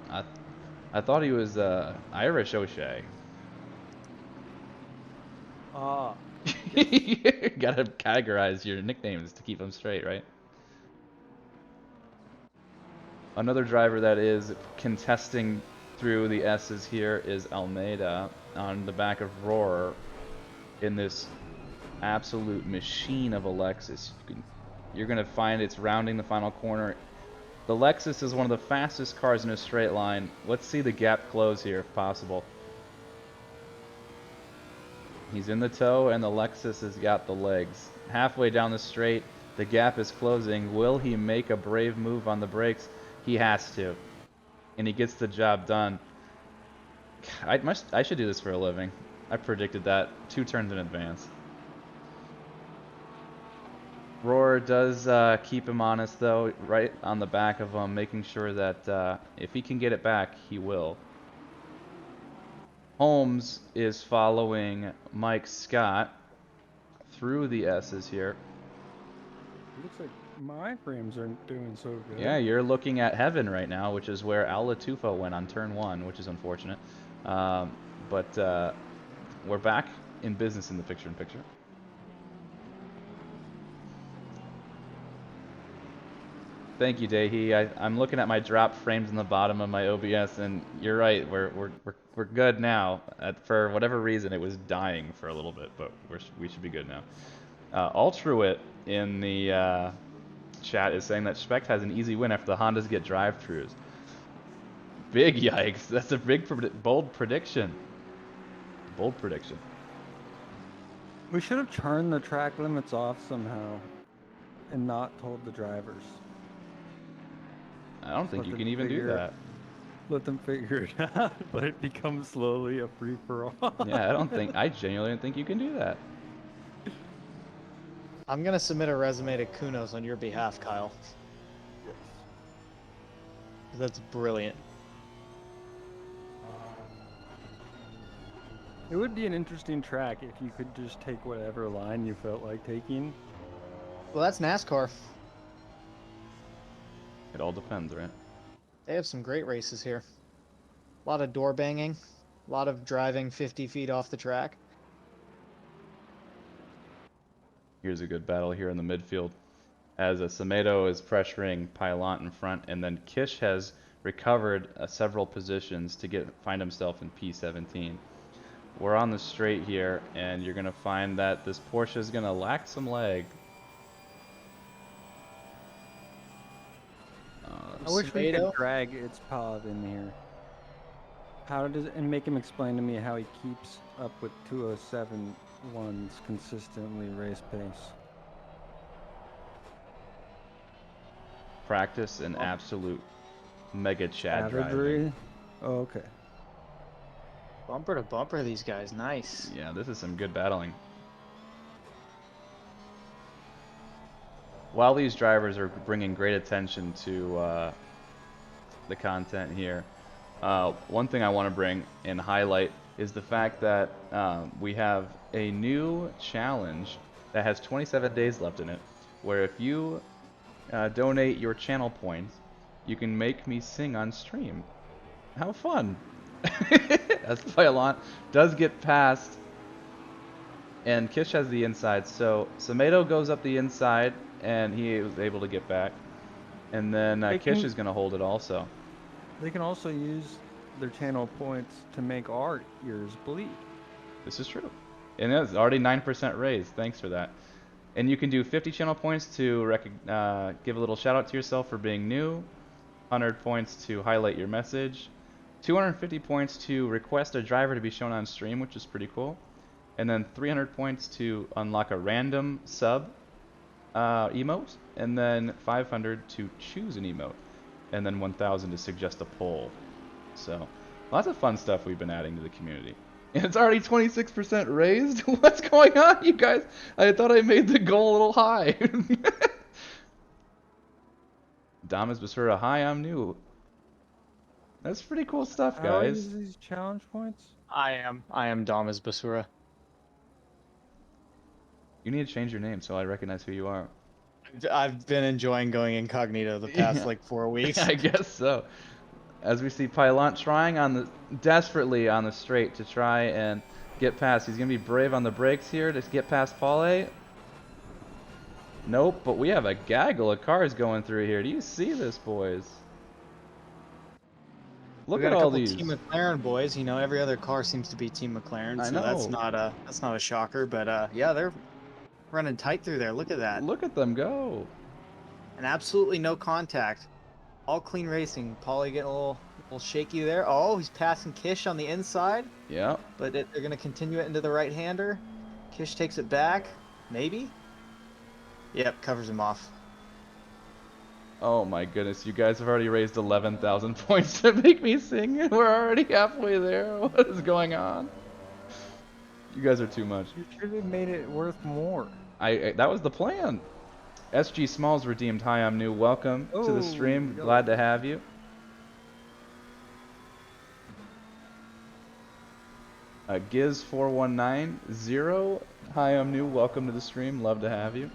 I thought he was Irish O'Shea. Gotta categorize your nicknames to keep them straight, right? Another driver that is contesting through the S's here is Almeida on the back of Roar in this absolute machine of a Lexus. You're going to find it's rounding the final corner. The Lexus is one of the fastest cars in a straight line. Let's see the gap close here if possible. He's in the toe and the Lexus has got the legs. Halfway down the straight, the gap is closing. Will he make a brave move on the brakes? He has to. And he gets the job done. I should do this for a living. I predicted that 2 turns in advance. Roar does keep him honest though, right on the back of him, making sure that if he can get it back, he will. Holmes is following Mike Scott through the S's here. Looks like my frames aren't doing so good. Yeah, you're looking at heaven right now, which is where Al Latufo went on turn 1, which is unfortunate. But we're back in business in the picture-in-picture. Thank you, Dahi. I'm looking at my drop frames in the bottom of my OBS, and you're right. We're good now. For whatever reason, it was dying for a little bit, but we should be good now. Altruit in the chat is saying that Specht has an easy win after the Hondas get drive-throughs. Big yikes! That's a big, bold prediction. Bold prediction. We should have turned the track limits off somehow and not told the drivers. I don't think you can even do that. Let them figure it out, but it becomes slowly a free-for-all. Yeah, I genuinely don't think you can do that. I'm gonna submit a resume to Kunos on your behalf, Kyle. Yes. That's brilliant. It would be an interesting track if you could just take whatever line you felt like taking. Well, that's NASCAR. It all depends, right? They have some great races here. A lot of door banging, a lot of driving 50 feet off the track. Here's a good battle here in the midfield. As Samedo is pressuring Pylon in front, and then Kish has recovered several positions to find himself in P17. We're on the straight here, and you're going to find that this Porsche is going to lack some leg. I wish we could drag its Pav in here. And make him explain to me how he keeps up with 207.1s consistently race pace. Practice and absolute mega Chad driving. Oh, okay. Bumper to bumper, these guys. Nice. Yeah, this is some good battling. While these drivers are bringing great attention to the content here, one thing I want to bring and highlight is the fact that we have a new challenge that has 27 days left in it, where if you donate your channel points, you can make me sing on stream. How fun! As Pylon does get past, and Kish has the inside, so Samedo goes up the inside, and he was able to get back. And then Kish is going to hold it also. They can also use their channel points to make our ears bleed. This is true. And it's already 9% raised. Thanks for that. And you can do 50 channel points to give a little shout out to yourself for being new, 100 points to highlight your message, 250 points to request a driver to be shown on stream, which is pretty cool, and then 300 points to unlock a random sub emote, and then 500 to choose an emote, and then 1,000 to suggest a poll. So lots of fun stuff we've been adding to the community. And it's already 26% raised? What's going on, you guys? I thought I made the goal a little high. Damas Basura, hi, I'm new. That's pretty cool stuff, guys. How is these challenge points? I am Damas Basura. You need to change your name so I recognize who you are. I've been enjoying going incognito the past like 4 weeks. I guess so. As we see Pylon trying desperately on the straight to try and get past. He's going to be brave on the brakes here to get past Paulé. Nope, but we have a gaggle of cars going through here. Do you see this, boys? Look at all these. Team McLaren boys. You know, every other car seems to be Team McLaren, so that's not a shocker. But yeah, they're running tight through there. Look at that. Look at them go. And absolutely no contact. All clean racing. Paulie getting a little shaky there. Oh, he's passing Kish on the inside. Yeah. But they're going to continue it into the right-hander. Kish takes it back. Maybe. Yep, covers him off. Oh my goodness, you guys have already raised 11,000 points to make me sing. We're already halfway there. What is going on? You guys are too much. You should have made it worth more. That was the plan. SG Smalls redeemed. Hi, I'm new. Welcome to the stream. Glad to have you. Giz4190. Hi, I'm new. Welcome to the stream. Love to have you.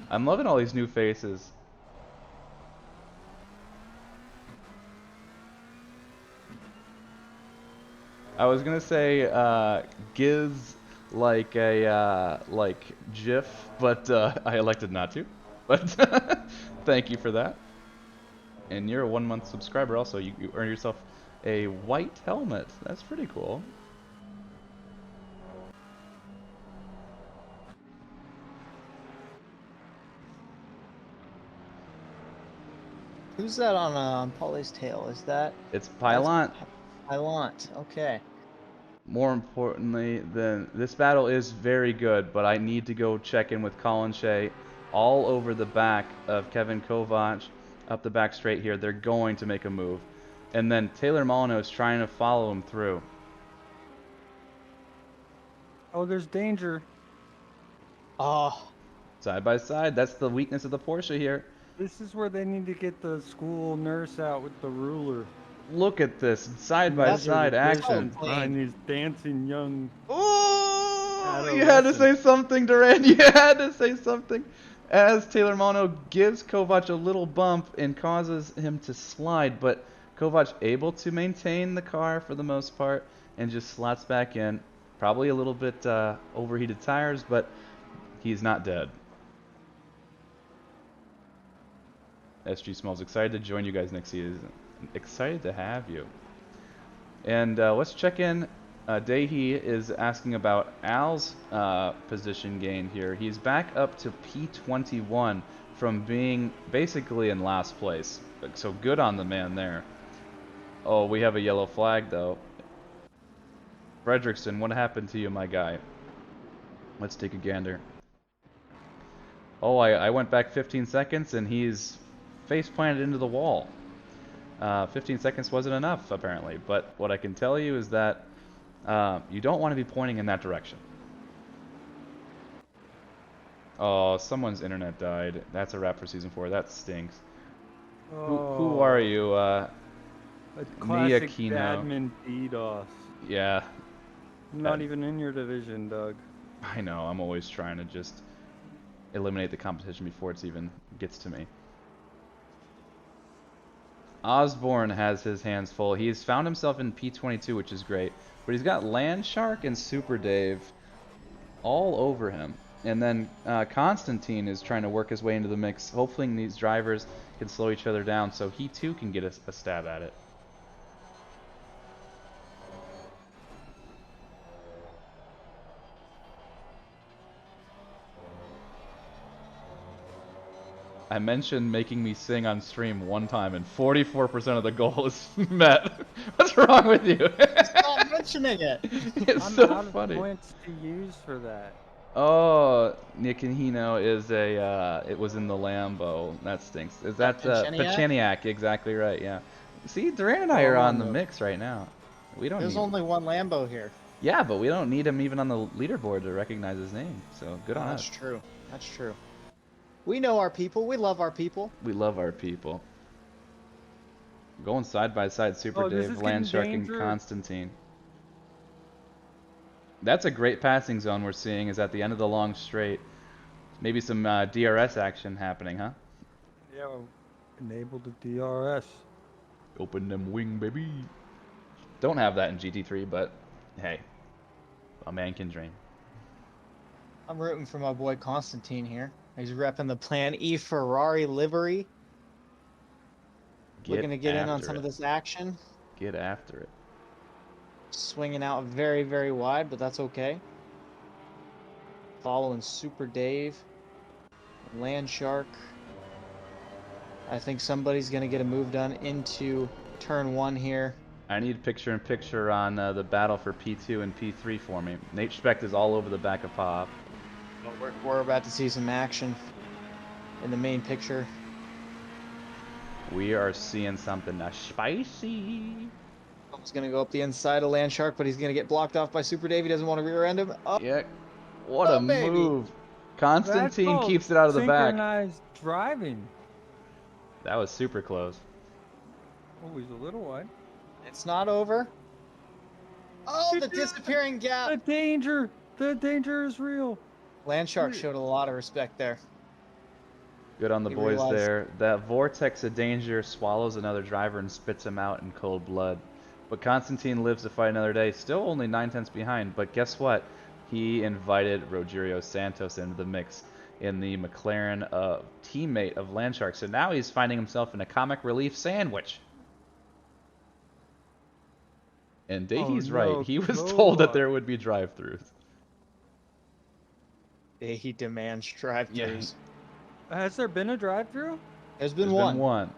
I'm loving all these new faces. I was gonna say giz like a like GIF, but I elected not to. But thank you for that. And you're a 1 month subscriber also. You earn yourself a white helmet. That's pretty cool. Who's that on Polly's tail? Is that It's that's Pylon. Pylant? Okay. More importantly than this battle is very good, but I need to go check in with Colin Shea all over the back of Kevin Kovac up the back straight here. They're going to make a move. And then Taylor Molyneux is trying to follow him through. Oh, there's danger. Oh, Side by side, that's the weakness of the Porsche here. This is where they need to get the school nurse out with the ruler. Look at this side by Measure side the action. distance behind these dancing young. Oh, you had to say something, Duran. You had to say something. As Taylor Molyneux gives Kovac a little bump and causes him to slide, but Kovac able to maintain the car for the most part and just slots back in. Probably a little bit overheated tires, but he's not dead. SG Smalls, excited to join you guys next season. Excited to have you. And let's check in. Dahi is asking about Al's position gain here. He's back up to P21 from being basically in last place. So good on the man there. Oh, we have a yellow flag though. Fredrickson, what happened to you, my guy? Let's take a gander. Oh, I went back 15 seconds and he's face planted into the wall. 15 seconds wasn't enough, apparently. But what I can tell you is that you don't want to be pointing in that direction. Oh, someone's internet died. That's a wrap for Season 4. That stinks. Oh, Who are you? A classic Kino. admin DDoS. Yeah. Not even in your division, Doug. I know. I'm always trying to just eliminate the competition before it even gets to me. Osborne has his hands full. He's found himself in P22, which is great. But he's got Landshark and Super Dave all over him. And then Constantine is trying to work his way into the mix. Hopefully these drivers can slow each other down so he too can get a stab at it. I mentioned making me sing on stream one time, and 44% of the goal is met. What's wrong with you? stop mentioning it. It's I'm so out funny. of points to use for that. Oh, Nikanino is a, it was in the Lambo. That stinks. Is that Pachaniak? Exactly right, yeah. See, Duran and I are on the mix right now. We don't There's need... only one Lambo here. Yeah, but we don't need him even on the leaderboard to recognize his name. So good on us. That's true. That's true. We know our people. We love our people. We love our people. Going side by side, Super Dave, Landshark, and Constantine. That's a great passing zone we're seeing is at the end of the long straight. Maybe some DRS action happening, huh? Yeah, enable the DRS. Open them wing, baby. Don't have that in GT3, but hey, a man can dream. I'm rooting for my boy Constantine here. He's repping the Plan E Ferrari livery. Looking to get in on some of this action. Get after it. Swinging out very, very wide, but that's okay. Following Super Dave. Landshark. I think somebody's going to get a move done into turn 1 here. I need picture-in-picture on the battle for P2 and P3 for me. Nate Specht is all over the back of Pop. We're about to see some action in the main picture. We are seeing something spicy. He's going to go up the inside of Landshark, but he's going to get blocked off by Super Dave. He doesn't want to rear end him. Oh, yeah, what a move. Constantine keeps it out of the back. Synchronized driving. That was super close. Oh, he's a little wide. It's not over. Oh, the disappearing gap. The danger. The danger is real. Landshark showed a lot of respect there. Good on the boys there. That vortex of danger swallows another driver and spits him out in cold blood. But Constantine lives to fight another day, still only 9 tenths behind. But guess what? He invited Rogerio Santos into the mix in the McLaren teammate of Landshark. So now he's finding himself in a comic relief sandwich. And Dahi's right. He was told that there would be drive-thrus. He demands drive-thrus. Has there been a drive-thru? There's been There's one. been one.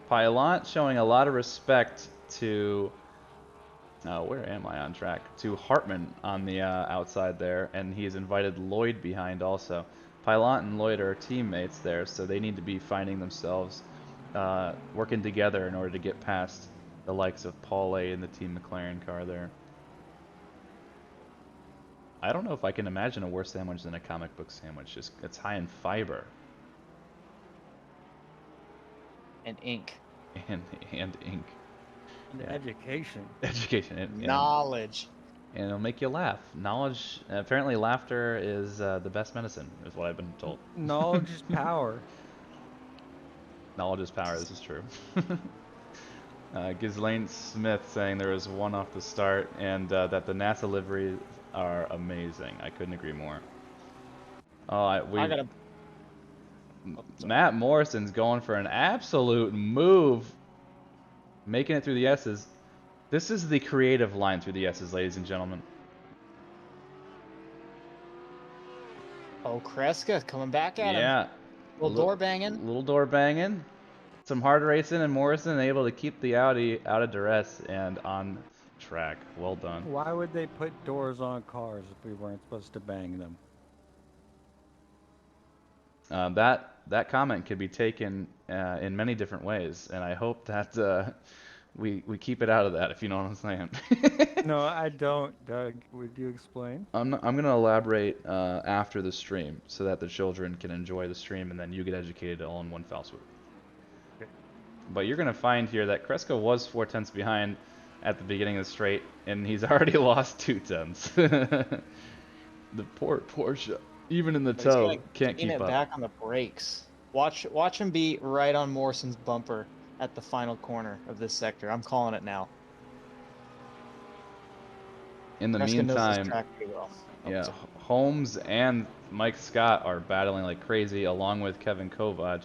Pylon showing a lot of respect to... where am I on track? To Hartman on the outside there, and he's invited Lloyd behind also. Pylon and Lloyd are teammates there, so they need to be finding themselves working together in order to get past the likes of Paul A. and the Team McLaren car there. I don't know if I can imagine a worse sandwich than a comic book sandwich. It's high in fiber. And ink. And ink. And education. Education. And knowledge. And it'll make you laugh. Knowledge, apparently laughter is the best medicine, is what I've been told. Knowledge is power. Knowledge is power, this is true. Ghislaine Smith saying there was one off the start, and that the NASA liveries are amazing. I couldn't agree more. Matt Morrison's going for an absolute move, making it through the S's. This is the creative line through the S's, ladies and gentlemen. Oh, Kreska coming back at him. Yeah. Little door banging. Little door banging. Some hard racing, and Morrison able to keep the Audi out of duress and on track. Well done. Why would they put doors on cars if we weren't supposed to bang them? That comment could be taken in many different ways, and I hope that we keep it out of that, if you know what I'm saying. No, I don't, Doug. Would you explain? I'm going to elaborate after the stream so that the children can enjoy the stream, and then you get educated all in one fell swoop. Okay. But you're going to find here that Kreska was 4 tenths behind at the beginning of the straight, and he's already lost 2 tenths. The poor Porsche, even in the toe, can't keep up. Back on the brakes. Watch him be right on Morrison's bumper at the final corner of this sector. I'm calling it now. In the Kreska knows this meantime, track pretty well. yeah, Holmes and Mike Scott are battling like crazy, along with Kevin Kovac.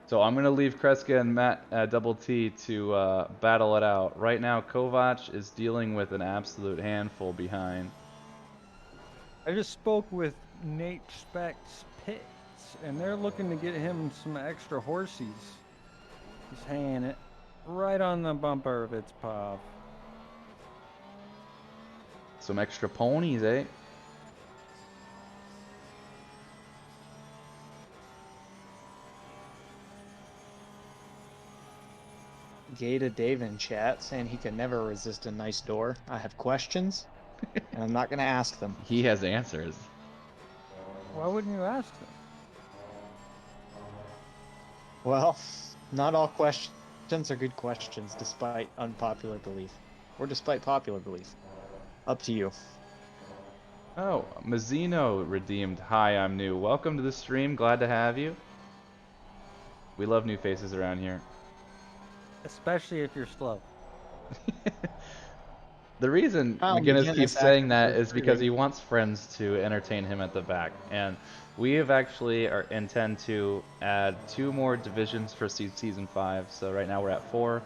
So I'm going to leave Kreska and Matt Double T to battle it out. Right now, Kovac is dealing with an absolute handful behind. I just spoke with Nate Speck's pits, and they're looking to get him some extra horsies. He's hanging it right on the bumper of its pop. Some extra ponies, eh? Gata Dave in chat saying he could never resist a nice door. I have questions, and I'm not going to ask them. He has answers. Why wouldn't you ask them? Well, not all questions are good questions, despite unpopular belief. Or despite popular belief. Up to you. Oh, Mazzino redeemed. Hi, I'm new. Welcome to the stream. Glad to have you. We love new faces around here. Especially if you're slow. The reason McGuinness keeps saying that is because he wants friends to entertain him at the back. And we have actually intend to add 2 more divisions for season 5. So right now we're at 4.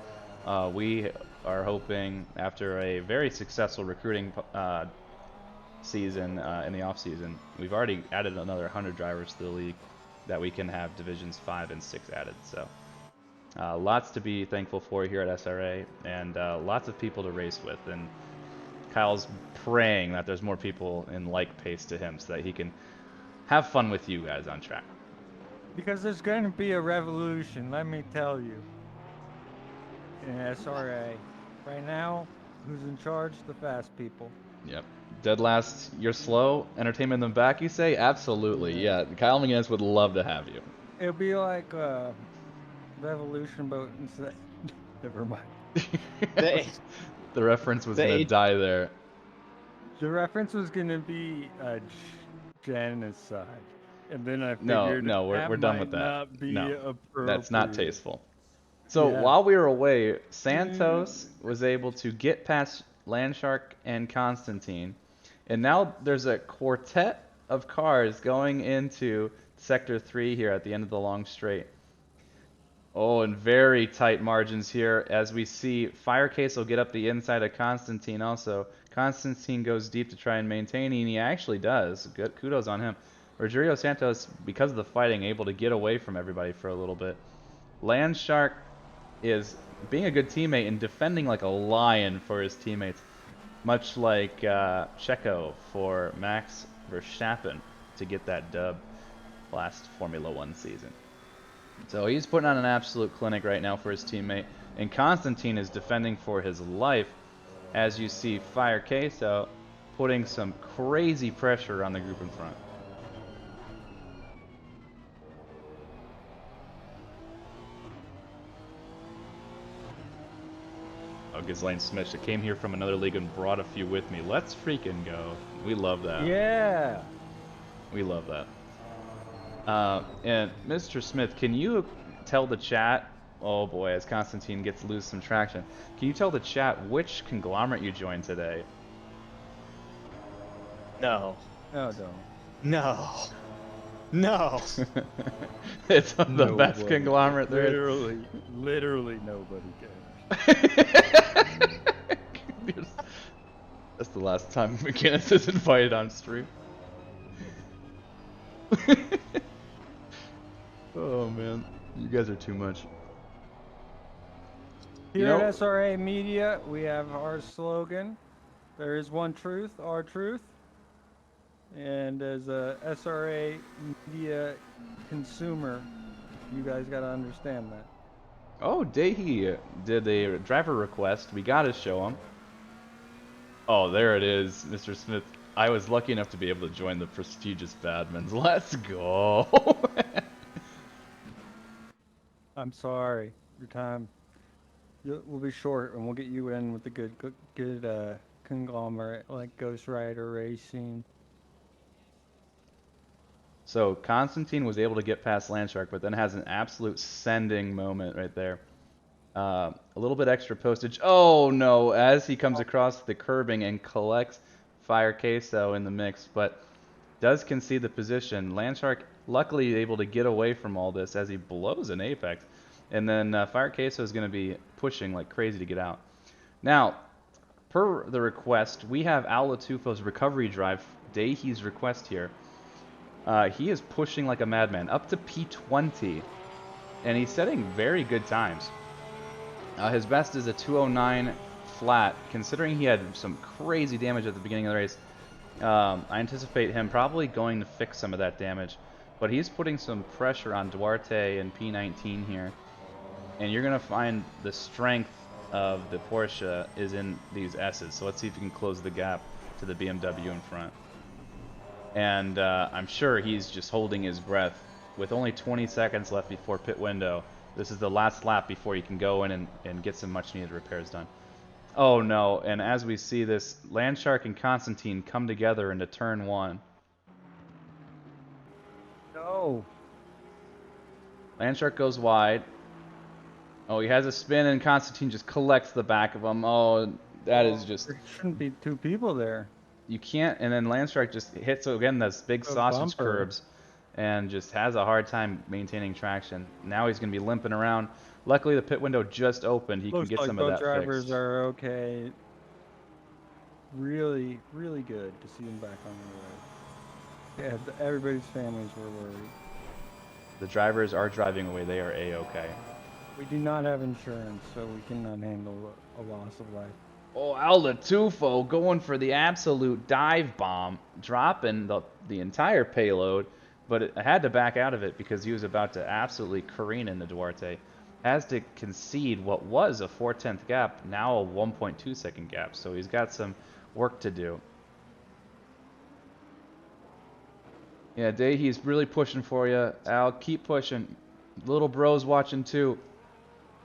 We are hoping, after a very successful recruiting season in the off season, we've already added another 100 drivers to the league, that we can have divisions 5 and 6 added. So lots to be thankful for here at SRA, and lots of people to race with. And Kyle's praying that there's more people in like pace to him so that he can have fun with you guys on track. Because there's going to be a revolution, let me tell you. In SRA. Right now, who's in charge? The fast people. Yep. Dead last, you're slow. Entertainment in the back, you say? Absolutely, yeah. Kyle McGuinness would love to have you. It'll be like a revolution boat instead. Never mind. The reference was going to die there. The reference was going to be a genocide. And then I figured no, we're done with that. Not be no, that's not tasteful. So Yeah. while we were away, Santos was able to get past Landshark and Constantine, and now there's a quartet of cars going into Sector 3 here at the end of the long straight. Oh, and very tight margins here as we see Firecase will get up the inside of Constantine also. Constantine goes deep to try and maintain, and he actually does. Good, kudos on him. Rogerio Santos, because of the fighting, able to get away from everybody for a little bit. Landshark is being a good teammate and defending like a lion for his teammates, much like Checo for Max Verstappen to get that dub last Formula One season. So he's putting on an absolute clinic right now for his teammate, and Constantine is defending for his life, as you see Fire Queso putting some crazy pressure on the group in front. Oh, Ghislaine Smith, I came here from another league and brought a few with me. Let's freaking go. We love that. Yeah. We love that. And Mr. Smith, can you tell the chat, oh boy, as Constantine gets lose some traction, can you tell the chat which conglomerate you joined today? No. Oh, don't. No. No. It's the best conglomerate there is. Literally nobody cares. That's the last time McGUINNESS is invited on stream. Oh man, you guys are too much. Here at SRA Media, we have our slogan, there is one truth, our truth. And as a SRA Media consumer, you guys got to understand that. Oh, Dahi did a driver request. We got to show him. Oh, there it is, Mr. Smith. I was lucky enough to be able to join the prestigious Badmans. Let's go. I'm sorry, your time will be short, and we'll get you in with the good conglomerate like Ghost Rider Racing. So Constantine was able to get past Landshark, but then has an absolute sending moment right there. A little bit extra postage. Oh no, as he comes across the curbing and collects Fire Queso in the mix, but does concede the position. Landshark luckily able to get away from all this as he blows an apex. And then Fire Queso is going to be pushing like crazy to get out. Now, per the request, we have Al Latufo's recovery drive, Dahi's request here. He is pushing like a madman, up to P20, and he's setting very good times. His best is a 209 flat, considering he had some crazy damage at the beginning of the race. I anticipate him probably going to fix some of that damage, but he's putting some pressure on Duarte and P19 here, and you're going to find the strength of the Porsche is in these S's, so let's see if you can close the gap to the BMW in front. And I'm sure he's just holding his breath. With only 20 seconds left before pit window, this is the last lap before you can go in and get some much needed repairs done. Oh no, and as we see this, Landshark and Constantine come together into turn one. No. Landshark goes wide. Oh, he has a spin and Constantine just collects the back of him. Oh, that is just... There shouldn't be two people there. You can't, and then Landshark just hits again those big sausage curbs and just has a hard time maintaining traction. Now he's going to be limping around. Luckily the pit window just opened. He can get some of that fixed. Both drivers are okay. Really, really good to see them back on the road. Yeah, everybody's families were worried. The drivers are driving away. They are A-okay. We do not have insurance, so we cannot handle a loss of life. Oh, Al Latufo going for the absolute dive bomb, dropping the entire payload, but it had to back out of it because he was about to absolutely careen into Duarte. Has to concede what was a 4/10 gap, now a 1.2 second gap, so he's got some work to do. Yeah, Dahi's really pushing for you. Al, keep pushing. Little bro's watching too.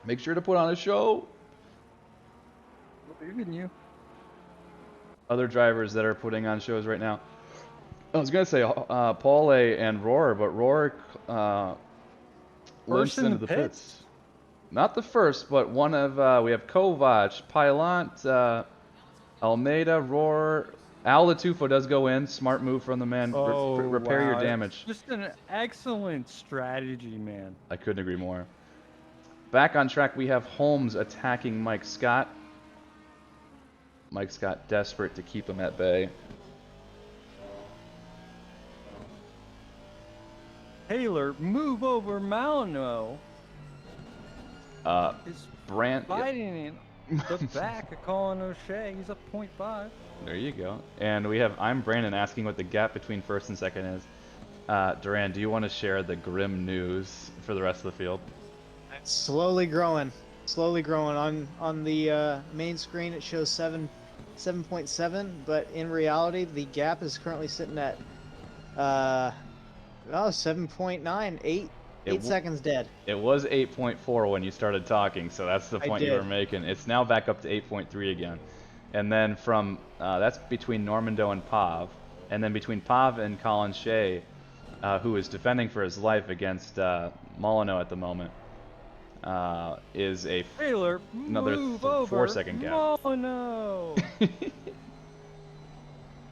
Make sure to put on a show. Believe in you. Other drivers that are putting on shows right now. I was gonna say Paul A and Roar, but Roar limps into the pits. Not the first, but one of, we have Kovac, Pilant, Almeida, Roar. Al Latufo does go in. Smart move from the man. Oh, Repair your wow. damage. Just an excellent strategy, man. I couldn't agree more. Back on track, we have Holmes attacking Mike Scott. Mike Scott desperate to keep him at bay. Taylor, move over Malino. Is Brand. fighting in the back of Colin O'Shea. He's up 0.5. There you go. And we have, I'm Brandon asking what the gap between first and second is. Duran, do you want to share the grim news for the rest of the field? It's slowly growing. Slowly growing. On the main screen, it shows 7.7, but in reality, the gap is currently sitting at 7.9, 8 seconds dead. It was 8.4 when you started talking, so that's the point you were did. making. It's now back up to 8.3 again. And then from, that's between Normando and Pav. And then between Pav and Colin Shea, who is defending for his life against Molyneux at the moment, is a Taylor, another move over 4-second gap. Molyneux.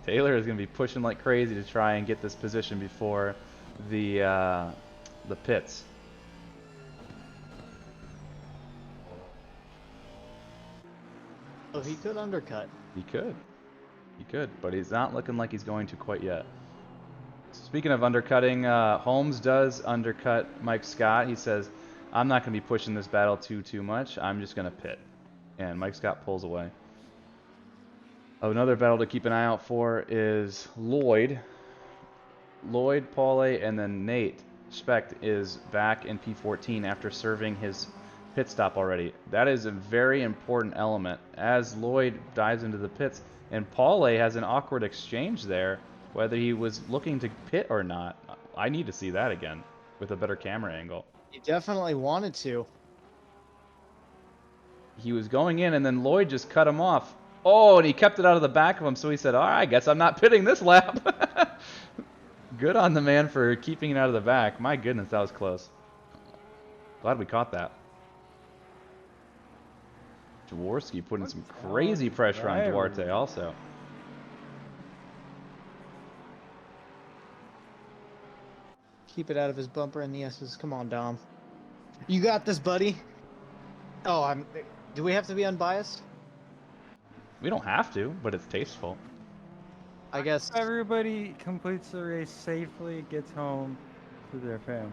Taylor is going to be pushing like crazy to try and get this position before the pits. Oh, he could undercut. He could, but he's not looking like he's going to quite yet. Speaking of undercutting, Holmes does undercut Mike Scott. He says, I'm not going to be pushing this battle too much. I'm just going to pit. And Mike Scott pulls away. Another battle to keep an eye out for is Lloyd. Lloyd, Paulie, and then Nate Specht is back in P14 after serving his pit stop already. That is a very important element as Lloyd dives into the pits, and Paulie has an awkward exchange there, whether he was looking to pit or not. I need to see that again with a better camera angle. He definitely wanted to. He was going in, and then Lloyd just cut him off. Oh, and he kept it out of the back of him, so he said, all right, I guess I'm not pitting this lap. Good on the man for keeping it out of the back. My goodness, that was close. Glad we caught that. Jaworski putting some crazy pressure on Duarte also. Keep it out of his bumper and the S's. Come on, Dom. You got this, buddy. Oh, do we have to be unbiased? We don't have to, but it's tasteful. I guess. Everybody completes the race safely, gets home to their families.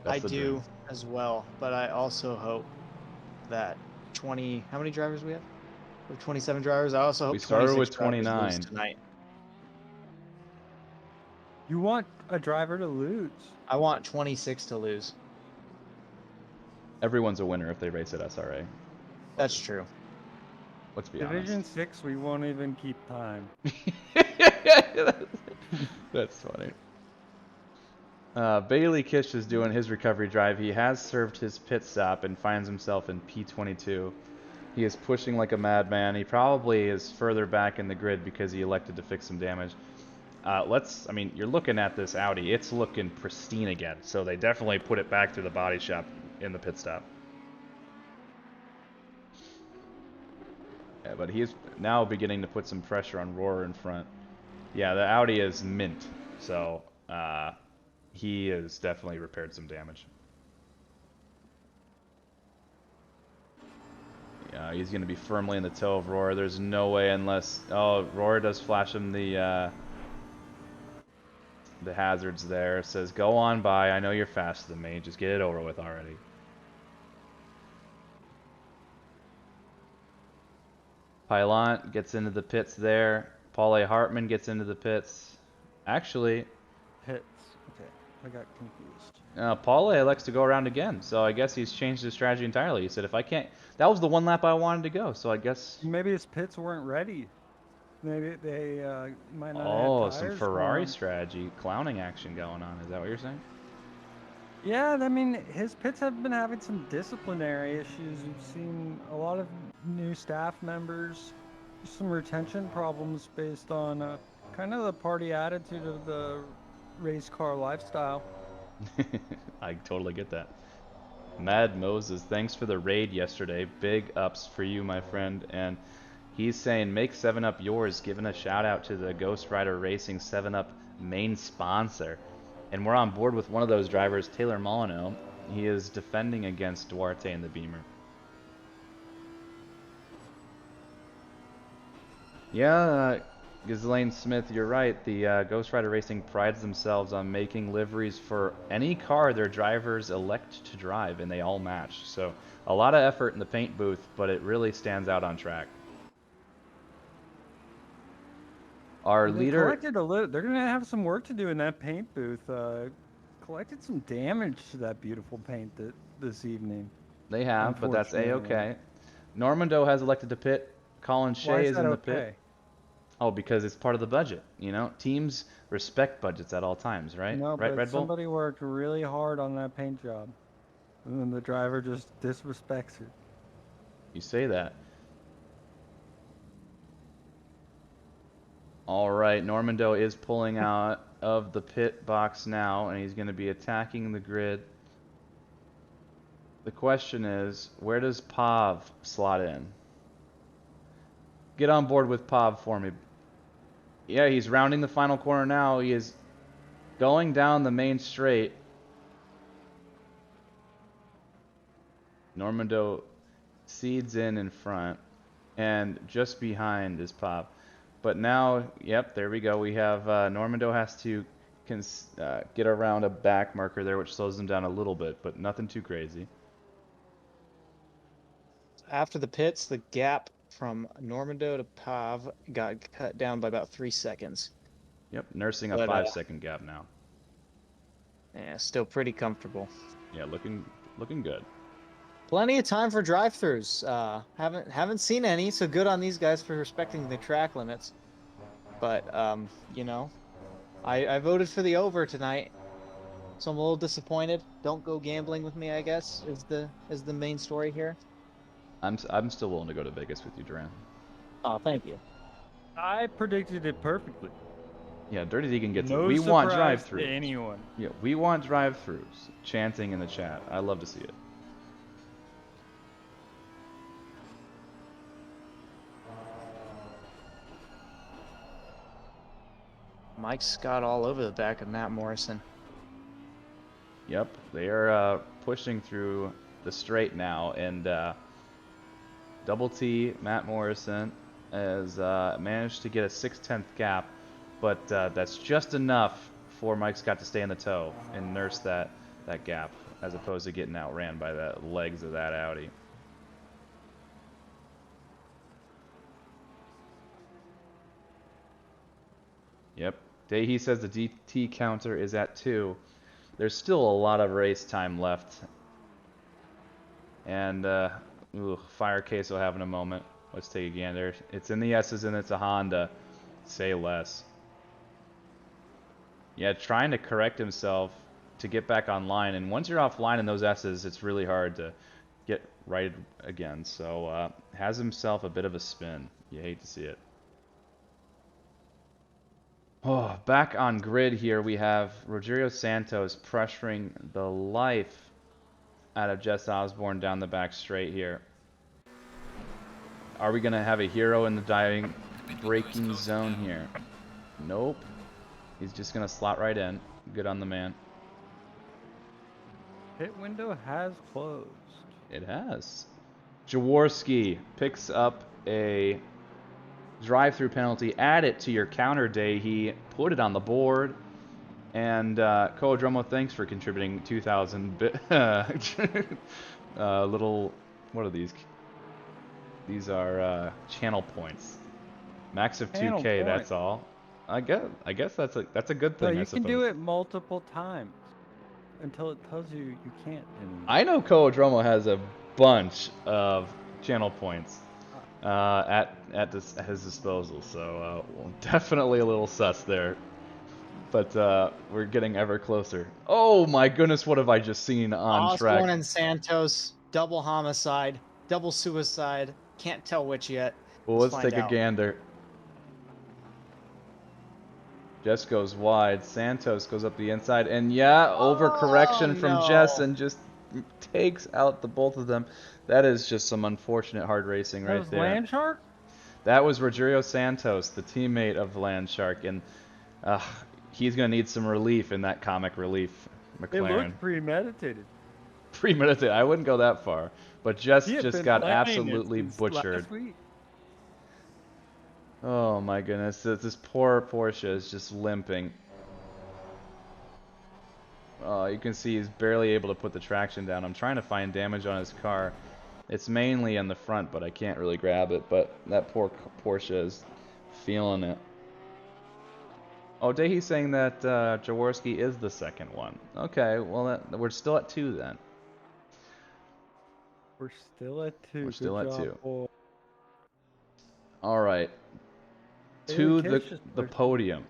I do as well, but I also hope that 20. How many drivers we have? We have 27 drivers. I also hope we started with 26 drivers 29 lose tonight. You want a driver to lose. I want 26 to lose. Everyone's a winner if they race at SRA. That's true. Let's be Division honest. 6, we won't even keep time. That's funny. Bailey Kish is doing his recovery drive. He has served his pit stop and finds himself in P22. He is pushing like a madman. He probably is further back in the grid because he elected to fix some damage. I mean, you're looking at this Audi. It's looking pristine again. So they definitely put it back to the body shop in the pit stop. Yeah, but he's now beginning to put some pressure on Roar in front. Yeah, the Audi is mint, so he has definitely repaired some damage. Yeah, he's going to be firmly in the toe of Roar. There's no way unless... Oh, Roar does flash him the hazards there. It says, go on by. I know you're faster than me. Just get it over with already. Pilant gets into the pits there. Paulie Hartman gets into the pits. Actually, Hits. Okay, I got confused. Paulie elects to go around again, so I guess he's changed his strategy entirely. He said, if I can't... That was the one lap I wanted to go, so I guess... Maybe his pits weren't ready. Maybe they might not Oh, have some tires Ferrari for 'em. strategy, clowning action going on. Is that what you're saying? Yeah, I mean, his pits have been having some disciplinary issues. We've seen a lot of new staff members, some retention problems based on kind of the party attitude of the race car lifestyle. I totally get that. Mad Moses, thanks for the raid yesterday. Big ups for you, my friend. And he's saying, make 7-Up yours, giving a shout out to the Ghost Rider Racing 7-Up main sponsor. And we're on board with one of those drivers, Taylor Molyneux. He is defending against Duarte in the Beamer. Yeah, Ghislaine Smith, you're right. The Ghost Rider Racing prides themselves on making liveries for any car their drivers elect to drive, and they all match. So a lot of effort in the paint booth, but it really stands out on track. Our They leader... collected a little. They're gonna have some work to do in that paint booth. Collected some damage to that beautiful paint this evening. They have, but that's Unfortunately. A-okay. Normando has elected to pit. Colin Why Shea is that in the okay? pit. Oh, because it's part of the budget, you know? Teams respect budgets at all times, right? No, Right, but Red Bull? somebody worked really hard on that paint job, and then the driver just disrespects it. You say that. All right, Normando is pulling out of the pit box now, and he's going to be attacking the grid. The question is, where does Pav slot in? Get on board with Pav for me. Yeah, he's rounding the final corner now. He is going down the main straight. Normando seeds in front, and just behind is Pav. But now, yep, there we go. We have Normando has to get around a back marker there, which slows him down a little bit, but nothing too crazy. After the pits, the gap from Normando to Pav got cut down by about 3 seconds. Yep, nursing a But, 5-second gap now. Yeah, still pretty comfortable. Yeah, looking good. Plenty of time for drive-throughs. Haven't seen any, so good on these guys for respecting the track limits. But you know, I voted for the over tonight, so I'm a little disappointed. Don't go gambling with me, I guess, is the main story here. I'm still willing to go to Vegas with you, Duran. Oh, thank you. I predicted it perfectly. Yeah, Dirty Deacon gets it. No We want surprise to drive-throughs. anyone. Yeah, we want drive-throughs. Chanting in the chat. I love to see it. Mike Scott all over the back of Matt Morrison. Yep, they are pushing through the straight now, and Double T, Matt Morrison, has managed to get a 6/10 gap, but that's just enough for Mike Scott to stay in the tow and nurse that gap, as opposed to getting outran by the legs of that Audi. Yep, Dahee says the DT counter is at 2. There's still a lot of race time left. And, Fire Queso having a moment. Let's take a gander. It's in the S's and it's a Honda. Say less. Yeah, trying to correct himself to get back online. And once you're offline in those S's, it's really hard to get right again. So, has himself a bit of a spin. You hate to see it. Oh, back on grid here, we have Rogerio Santos pressuring the life out of Jess Osborne down the back straight here. Are we going to have a hero in the diving braking zone here? Nope. He's just going to slot right in. Good on the man. Pit window has closed. It has. Jaworski picks up a drive-through penalty. Add it to your counter day. He put it on the board. And Koodromo, thanks for contributing 2,000 little, what are these? These are channel points. Max of 2K, that's all. I guess that's a good thing. No, you I can suppose. do it multiple times until it tells you you can't anymore. I know Koodromo has a bunch of channel points at his disposal, so definitely a little sus there. But we're getting ever closer. Oh my goodness, what have I just seen on track? Osborne and Santos, double homicide, double suicide. Can't tell which yet. Well, let's take a gander. Jess goes wide. Santos goes up the inside. And yeah, overcorrection from Jess and just takes out the both of them. That is just some unfortunate hard racing That right was there. Landshark? That was Rogerio Santos, the teammate of Landshark, and he's going to need some relief in that comic relief It McLaren. looked premeditated. Premeditated. I wouldn't go that far, but He had just been got playing it absolutely since butchered. last week. Oh my goodness, this poor Porsche is just limping. You can see he's barely able to put the traction down. I'm trying to find damage on his car. It's mainly in the front, but I can't really grab it. But that poor Porsche is feeling it. Oh, Dahi's saying that Jaworski is the second one. Okay, well, we're still at 2 then. We're still at 2. We're still Good at job, 2. boy. All right. Hey, To Kish is the first. podium.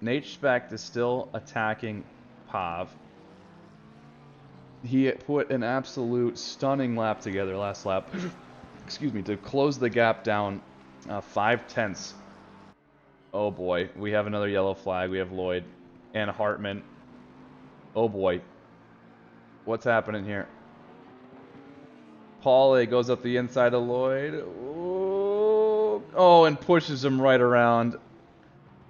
Nate Specht is still attacking Pav. He put an absolute stunning lap together last lap. Excuse me, to close the gap down 5/10. Oh boy, we have another yellow flag. We have Lloyd and Hartman. Oh boy. What's happening here? Paulie goes up the inside of Lloyd. Oh, and pushes him right around.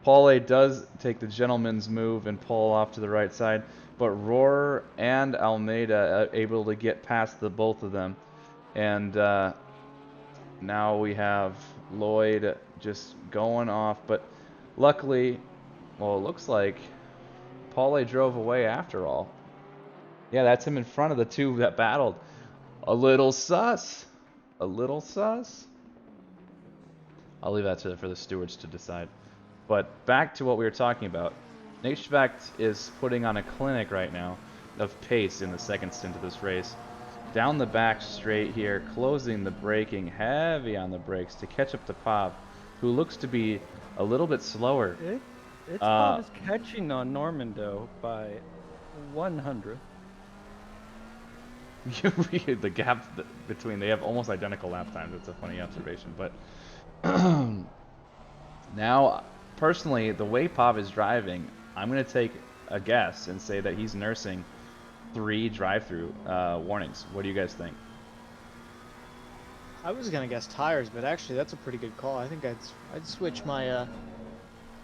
Paulie does take the gentleman's move and pull off to the right side, but Rohrer and Almeida are able to get past the both of them. And now we have Lloyd just going off, but luckily, well, it looks like Paulie drove away after all. Yeah, that's him in front of the two that battled. A little sus. A little sus. I'll leave that for the stewards to decide. But back to what we were talking about. Nate Specht is putting on a clinic right now of pace in the second stint of this race. Down the back straight here, closing the braking, heavy on the brakes to catch up to Pav, who looks to be a little bit slower. It's Bob is catching on Normando by 100. The gap between, they have almost identical lap times. It's a funny observation. But now, personally, the way Pav is driving, I'm going to take a guess and say that he's nursing 3 drive-through warnings. What do you guys think? I was gonna guess tires, but actually that's a pretty good call. I think I'd switch my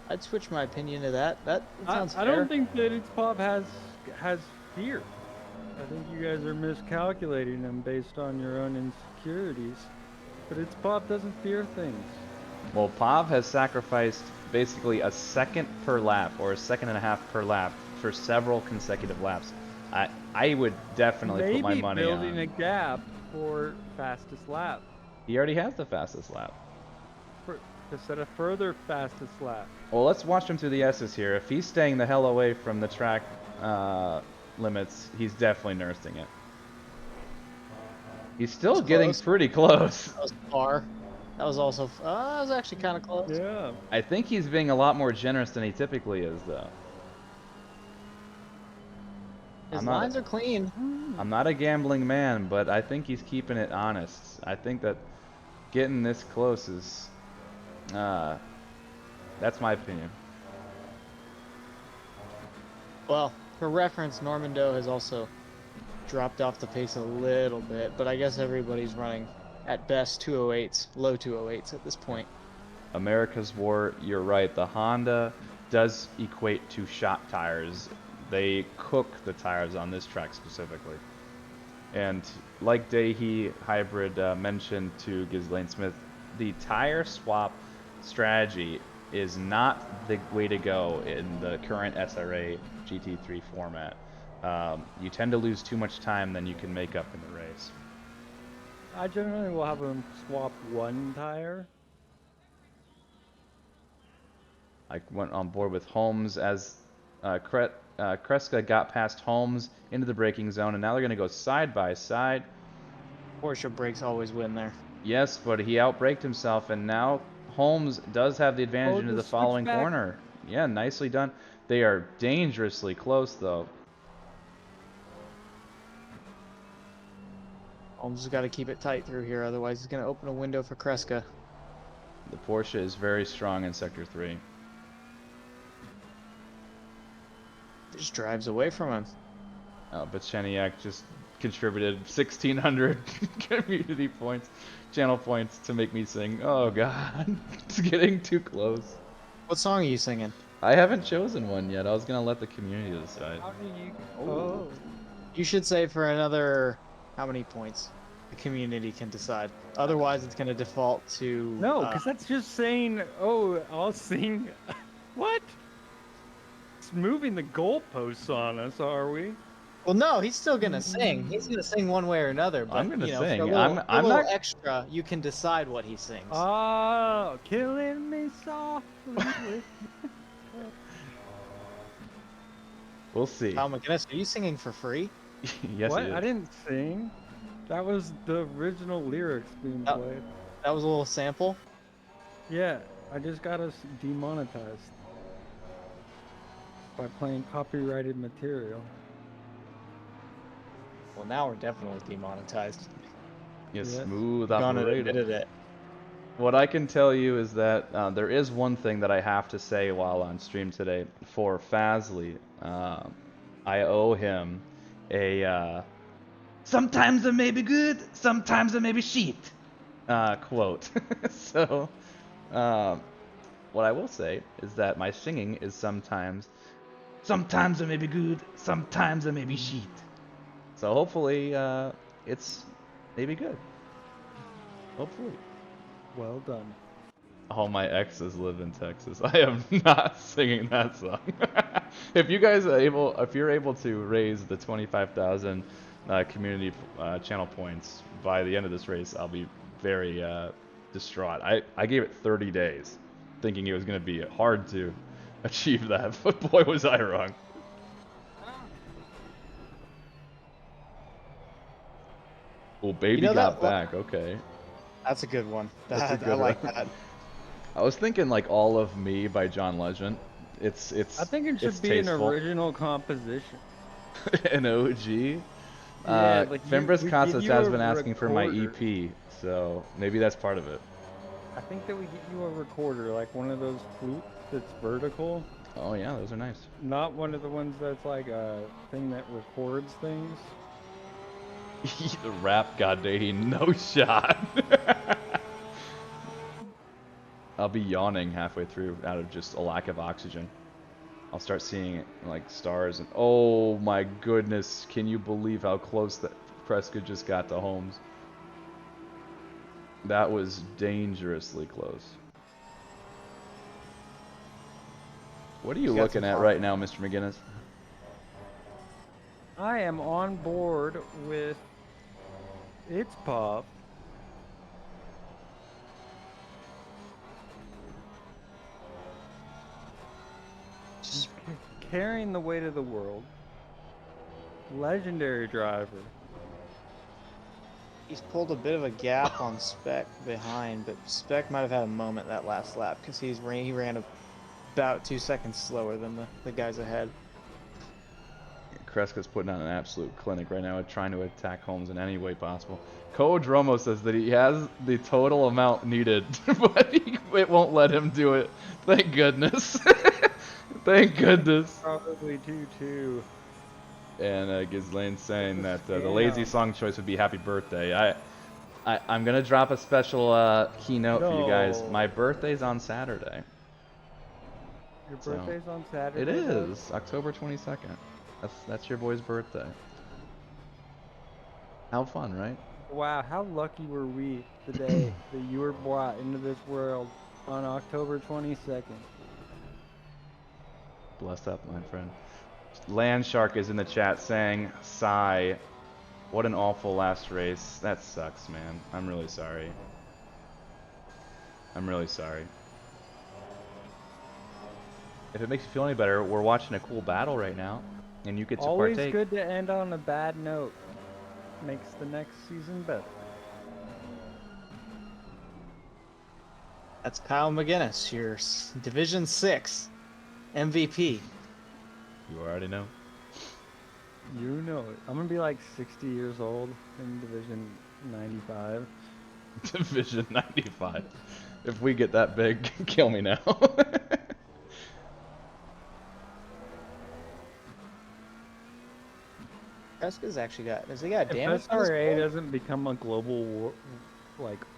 opinion to that. That sounds I fair. don't think that it's Bob has fear. I think you guys are miscalculating him based on your own insecurities. But it's Bob doesn't fear things. Well, Pav has sacrificed basically a second per lap or a second and a half per lap for several consecutive laps. I would definitely put my money on. Maybe building a gap for fastest lap. He already has the fastest lap. To set a further fastest lap. Well, let's watch him through the S's here. If he's staying the hell away from the track limits, he's definitely nursing it. He's still getting pretty close. That was far. That was also. That was actually kind of close. Yeah. I think he's being a lot more generous than he typically is, though. His lines are clean. I'm not a gambling man, but I think he's keeping it honest. I think that getting this close is, that's my opinion. Well, for reference, Normando has also dropped off the pace a little bit, but I guess everybody's running at best 208s, low 208s at this point. America's War, you're right. The Honda does equate to shop tires. They cook the tires on this track specifically. And like Dahi Hybrid mentioned to Ghislaine Smith, the tire swap strategy is not the way to go in the current SRA GT3 format. You tend to lose too much time than you can make up in the race. I generally will have him swap one tire. I went on board with Holmes as Kreska got past Holmes into the braking zone, and now they're going to go side by side. Porsche brakes always win there. Yes, but he outbraked himself, and now Holmes does have the advantage into the following corner. Yeah, nicely done. They are dangerously close, though. Holmes has got to keep it tight through here, otherwise he's going to open a window for Kreska. The Porsche is very strong in Sector 3. Just drives away from him. But Cheniak just contributed 1,600 community points, channel points to make me sing. Oh God, it's getting too close. What song are you singing? I haven't chosen one yet. I was gonna let the community decide. How do you? Oh. You should say for another how many points the community can decide. Otherwise, it's going to default to No, because that's just saying, oh, I'll sing. What? It's moving the goalposts on us, are we? Well, no, he's still going to sing. He's going to sing one way or another. But, I'm gonna you know, sing. For a little, I'm for a little not. extra. You can decide what he sings. Oh, killing me softly. We'll see. Oh my goodness, are you singing for free? Yes, What? it is. I didn't sing. That was the original lyrics being Oh. played. That was a little sample. Yeah, I just got us demonetized by playing copyrighted material. Well, now we're definitely demonetized. You Yes. smooth Gone and operator. admitted it. What I can tell you is that there is one thing that I have to say while on stream today for Fazly. I owe him a sometimes it may be good, sometimes it may be shit quote. So what I will say is that my singing is sometimes it may be good, sometimes it may be shit. So hopefully it's maybe good. Hopefully. Well done. All my exes live in Texas. I am not singing that song. If you guys are able, if you're able to raise the 25,000 community channel points by the end of this race, I'll be very distraught. I gave it 30 days, thinking it was going to be hard to achieve that, but boy was I wrong. Oh, baby You know got that- back. Okay. That's a good one. That's a I good like one. that. I was thinking like All of Me by John Legend. It's I think it should it's be tasteful. an original composition. An OG. Yeah, like Fimbris we Casas give you has a been asking for my recorder. EP, so maybe that's part of it. I think that we get you a recorder, like one of those flutes that's vertical. Oh yeah, those are nice. Not one of the ones that's like a thing that records things. Rap goddamn no shot. I'll be yawning halfway through out of just a lack of oxygen. I'll start seeing like stars and oh my goodness, can you believe how close that Prescott just got to Holmes? That was dangerously close. What are you He's got looking some at fun. right now, Mr. McGuinness? I am on board with It's Pop. Carrying the weight of the world. Legendary driver. He's pulled a bit of a gap on Spec behind, but Spec might have had a moment that last lap because he ran about 2 seconds slower than the guys ahead. Kreska's putting on an absolute clinic right now, trying to attack Holmes in any way possible. Dromo says that he has the total amount needed, but it won't let him do it. Thank goodness. Thank goodness. Probably 2-2. And Ghislaine saying that the Damn. lazy song choice would be Happy Birthday. I'm gonna drop a special keynote for you guys. No. My birthday's on Saturday. Your So, birthday's on Saturday? It Doug? is October 22nd. That's your boy's birthday. How fun, right? Wow, how lucky were we the day that you were brought into this world on October 22nd? Bless up, my friend. Landshark is in the chat saying, sigh. What an awful last race. That sucks, man. I'm really sorry. I'm really sorry. If it makes you feel any better, we're watching a cool battle right now, and you get to Always partake. good to end on a bad note. Makes the next season better. That's Kyle McGuinness, your Division 6 MVP. You already know. You know it. I'm gonna be like 60 years old in Division 95. Division 95. If we get that big, kill me now. Kreska's actually got. Has he got If damage on his SRA board? doesn't become a global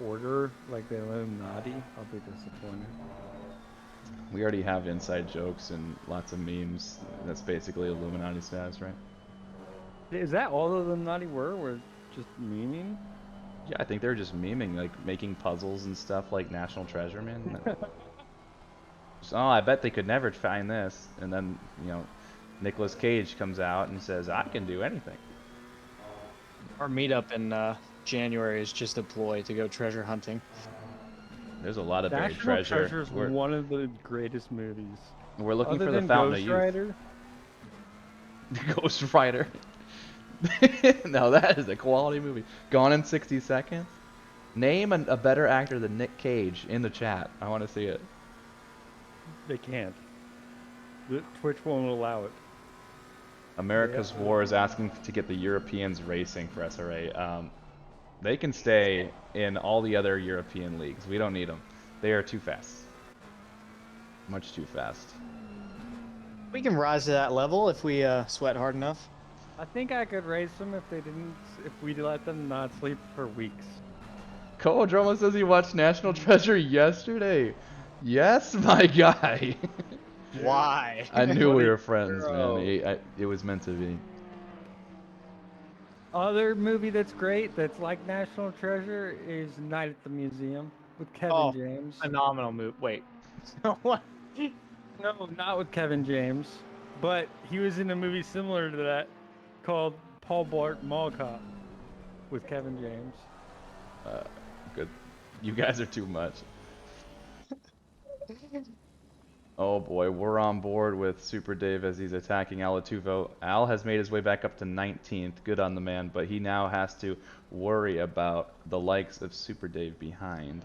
order like the Illuminati, I'll be disappointed. We already have inside jokes and lots of memes. That's basically Illuminati status, right? Is that all the Illuminati were just memeing? Yeah, I think they're just memeing, like making puzzles and stuff like National Treasure, man. So, oh, I bet they could never find this. And then, you know, Nicolas Cage comes out and says, I can do anything. Our meetup in January is just a ploy to go treasure hunting. There's a lot of buried National treasure. Treasure is one of the greatest movies. We're looking Other for the than Fountain Ghost of Youth. Rider? Ghost Rider. No, that is a quality movie. Gone in 60 Seconds. Name a better actor than Nick Cage in the chat. I want to see it. They can't. Twitch won't allow it. America's War is asking to get the Europeans racing for SRA. They can stay in all the other European leagues. We don't need them. They are too fast. Much too fast. We can rise to that level if we sweat hard enough. I think I could race them if we let them not sleep for weeks. Koodroma says he watched National Treasure yesterday. Yes, my guy. Why? I knew we were friends, Bro. man. It was meant to be. Other movie that's great, that's like National Treasure, is Night at the Museum with Kevin James. Phenomenal move. Wait. What? No, not with Kevin James, but he was in a movie similar to that called Paul Blart Mall Cop with Kevin James. Good. You guys are too much. Oh boy, we're on board with Super Dave as he's attacking Al Latufo. Al has made his way back up to 19th. Good on the man, but he now has to worry about the likes of Super Dave behind.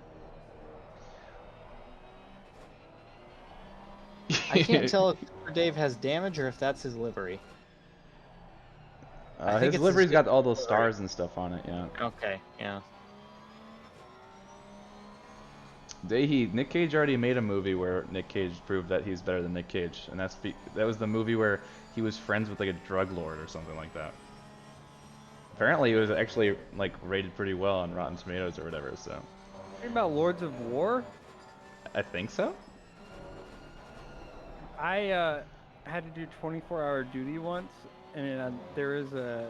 I can't tell if Super Dave has damage or if that's his livery. I think His it's livery's his got all those livery. stars and stuff on it, yeah. Okay, yeah. Nick Cage already made a movie where Nick Cage proved that he's better than Nick Cage, and that was the movie where he was friends with like a drug lord or something like that. Apparently, it was actually like rated pretty well on Rotten Tomatoes or whatever. So. Talking about Lords of War, I think so. I had to do 24-hour duty once, and there was a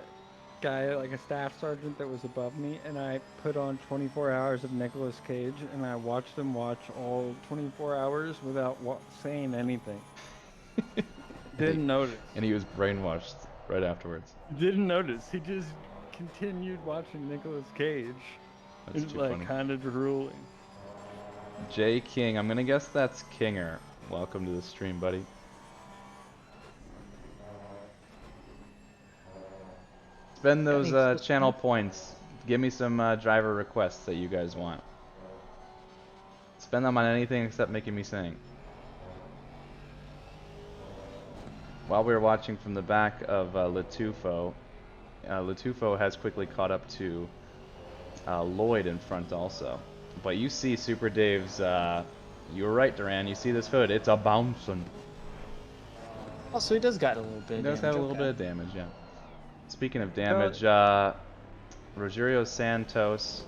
guy, like a staff sergeant that was above me, and I put on 24 hours of Nicolas Cage, and I watched him watch all 24 hours without saying anything. Didn't notice. And he was brainwashed right afterwards. Didn't notice. He just continued watching Nicolas Cage. That's It's too like funny. kind of drooling. Jay King, I'm gonna guess that's Kinger. Welcome to the stream, buddy. Spend those channel points. Give me some driver requests that you guys want. Spend them on anything except making me sing. While we were watching from the back of Latufo, Latufo has quickly caught up to Lloyd in front also. But you see Super Dave's, you were right, Duran, you see this hood, it's a bouncing. Oh, so he does got a little bit He of does damage. have a little okay. bit of damage, yeah. Speaking of damage, Rogerio Santos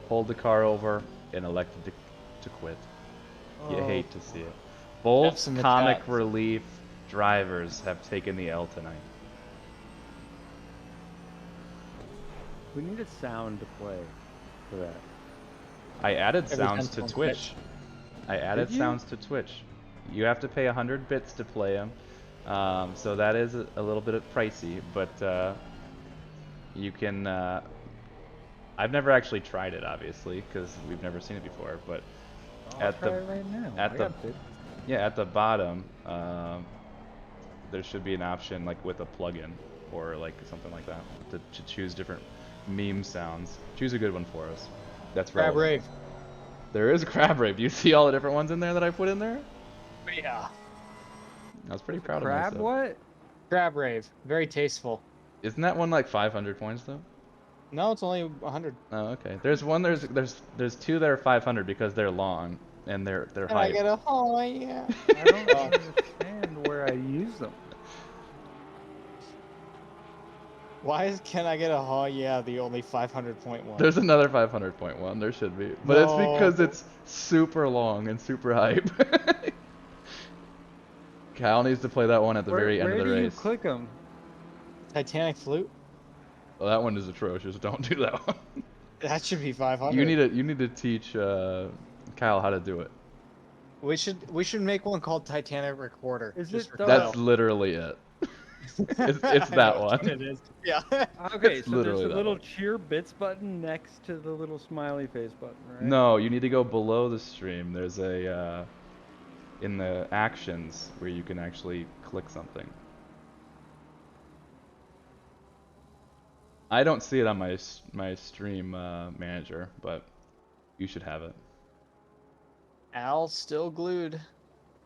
pulled the car over and elected to quit. You Oh. hate to see it. Both F's in the comic chat. relief drivers have taken the L tonight. We need a sound to play for that. I added Every sounds time to someone Twitch. I added Did you? sounds to Twitch. You have to pay 100 bits to play them, so that is a little bit pricey. But you can. I've never actually tried it, obviously, because we've never seen it before. But I'll at try the it right now. at I the- got bits. yeah, at the bottom, there should be an option like with a plugin or like something like that to choose different meme sounds. Choose a good one for us. That's Crab relevant. rave. There is a crab rave. Do you see all the different ones in there that I put in there? Yeah. I was pretty proud of Crab myself. what? Crab rave. Very tasteful. Isn't that one like 500 points though? No, it's only 100. Oh, okay. There's two that are 500 because they're long and they're And I hype. get a oh yeah. I don't understand where I use them. Can I get a yeah, the only 500.1? There's another 500.1. There should be, but it's No. because it's super long and super hype. Kyle needs to play that one at the very end of the Where do you race. click them? Titanic flute? Well, that one is atrocious. Don't do that one. That should be 500. You need to teach Kyle how to do it. We should make one called Titanic Recorder. Is just it for though? That's Kyle. literally it. It's I that know one. It is. Yeah. Okay, It's so there's literally a that little one. cheer bits button next to the little smiley face button, right? No, you need to go below the stream. There's a in the actions where you can actually click something. I don't see it on my stream manager, but you should have it. Al's still glued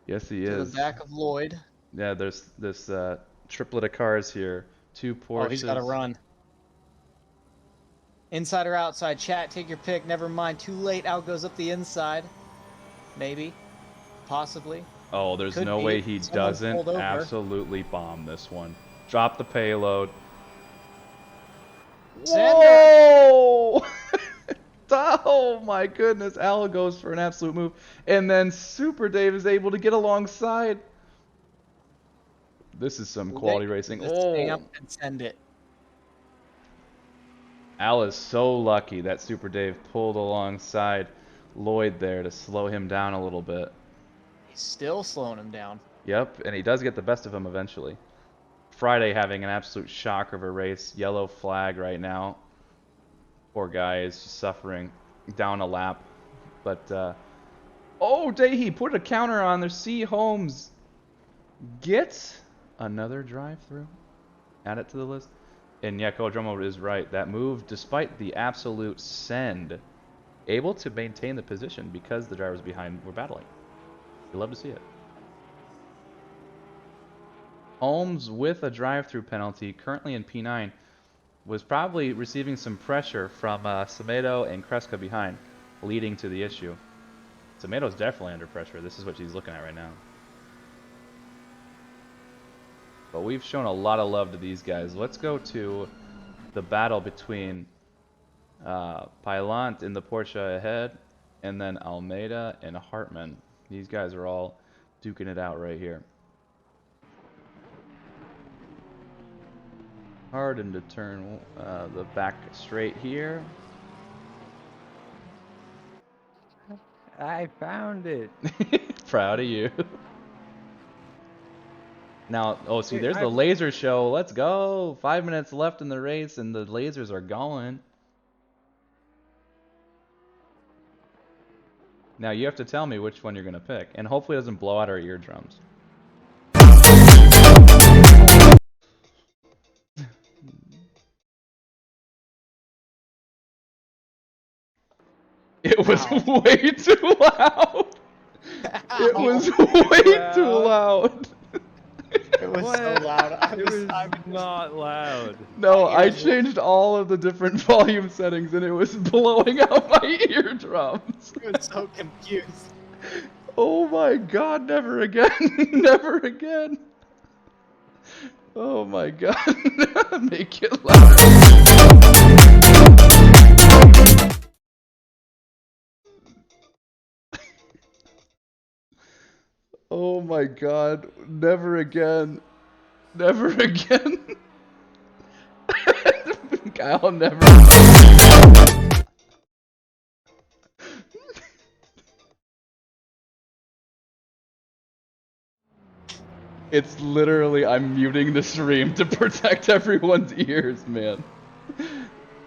Yes, he to is. the back of Lloyd. Yeah, there's this triplet of cars here. 2 Porsches. Oh, he's got to run. Inside or outside? Chat, take your pick. Never mind. Too late. Al goes up the inside. Maybe. Possibly. Oh, there's Could no be. way he Someone doesn't pulled over. absolutely bomb this one. Drop the payload. Sender. Whoa! Oh my goodness, Al goes for an absolute move. And then Super Dave is able to get alongside. This is some quality racing. Just hang Oh! up and send it. Al is so lucky that Super Dave pulled alongside Lloyd there to slow him down a little bit. He's still slowing him down. Yep, and he does get the best of him eventually. Friday having an absolute shocker of a race. Yellow flag right now. Poor guy is just suffering down a lap. But, oh, Dahi put a counter on there. C. Holmes gets another drive-through. Add it to the list. And Yeko Drummo is right. That move, despite the absolute send, able to maintain the position because the drivers behind were battling. You love to see it. Holmes with a drive-through penalty, currently in P9, was probably receiving some pressure from Semedo and Kreska behind, leading to the issue. Semedo's definitely under pressure. This is what she's looking at right now. But we've shown a lot of love to these guys. Let's go to the battle between Pailant in the Porsche ahead, and then Almeida and Hartman. These guys are all duking it out right here. Hard and to turn the back straight here. I found it. Proud of you. Now, oh, see, Dude, there's the laser show. Let's go. 5 minutes left in the race, and the lasers are going. Now, you have to tell me which one you're going to pick, and hopefully it doesn't blow out our eardrums. It was way too loud. It was way too loud. It was so loud. It was not loud. No, I changed all of the different volume settings and it was blowing out my eardrums. I was so confused. Oh my god, never again. Never again. Oh my god. Make it louder. Oh my god, never again. Never again. Kyle never. It's literally, I'm muting the stream to protect everyone's ears, man.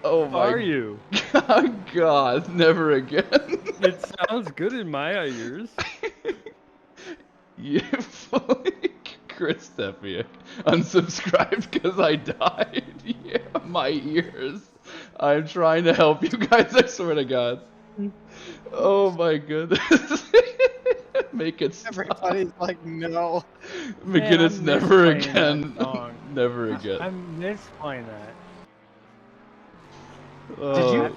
Oh my. Are you? God, never again. It sounds good in my ears. You Chris Steffiak unsubscribed because I died. Yeah, my ears. I'm trying to help you guys, I swear to God. Oh my goodness. Make it stop. Everybody's like, no. McGuinness, I'm never misplaying again. that song. Never again. I'm misplaying that. Oh.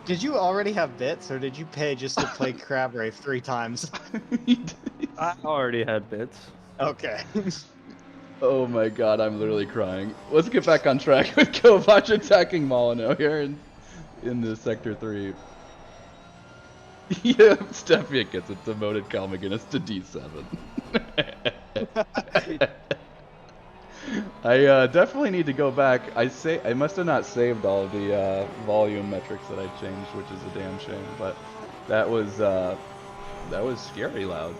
Did you already have bits, or did you pay just to play Crab Rave 3 times? I already had bits. Okay. Oh my god, I'm literally crying. Let's get back on track with Kovac attacking Molyneux here in the Sector 3. Yeah, Steffiak gets it, demoted Cal McGuinness to D7. I definitely need to go back. I must have not saved all the volume metrics that I changed, which is a damn shame. But that was scary loud.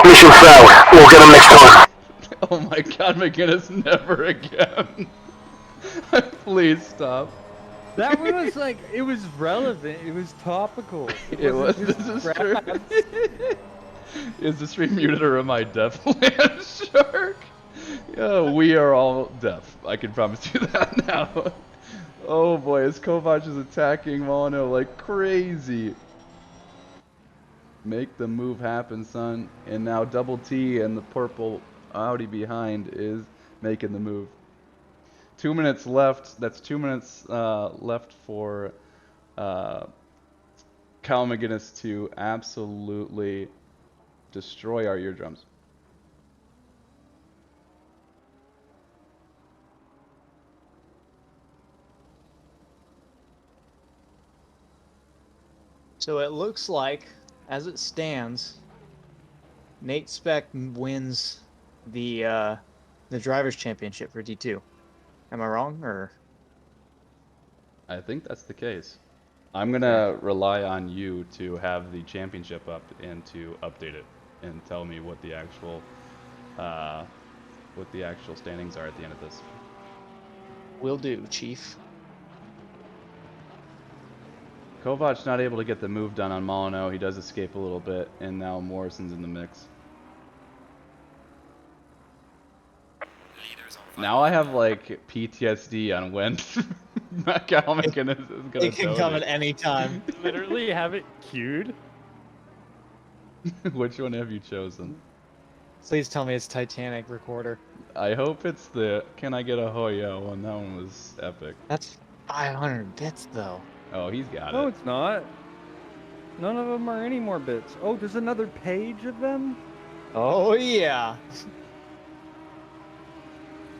Mission failed. We'll get him next time. Oh my god, McGuinness, never again. Please stop. That was like, it was relevant. It was topical. It was. wasn't This just is true. scraps. Is the stream muted or am I deaf, Land Shark? Yeah, we are all deaf. I can promise you that now. Oh boy, as Kovac is attacking Mono like crazy. Make the move happen, son. And now Double T and the purple Audi behind is making the move. 2 minutes left. That's 2 minutes left for Cal McGuinness to absolutely destroy our eardrums. So it looks like, as it stands, Nate Speck wins the drivers' championship for D2. Am I wrong, or? I think that's the case. I'm gonna rely on you to have the championship up and to update it and tell me what the actual standings are at the end of this. Will do, Chief. Kovac not able to get the move done on Molyneux. He does escape a little bit, and now Morrison's in the mix. Now I have like PTSD on when Cal McGuinness is gonna. It can come at any time. Literally have it queued. Which one have you chosen? Please tell me it's Titanic Recorder. I hope it's the Can I Get a Hoya one. That one was epic. That's 500 bits, though. Oh, he's got No, it. it's not. None of them are any more bits. Oh, there's another page of them? Oh, yeah.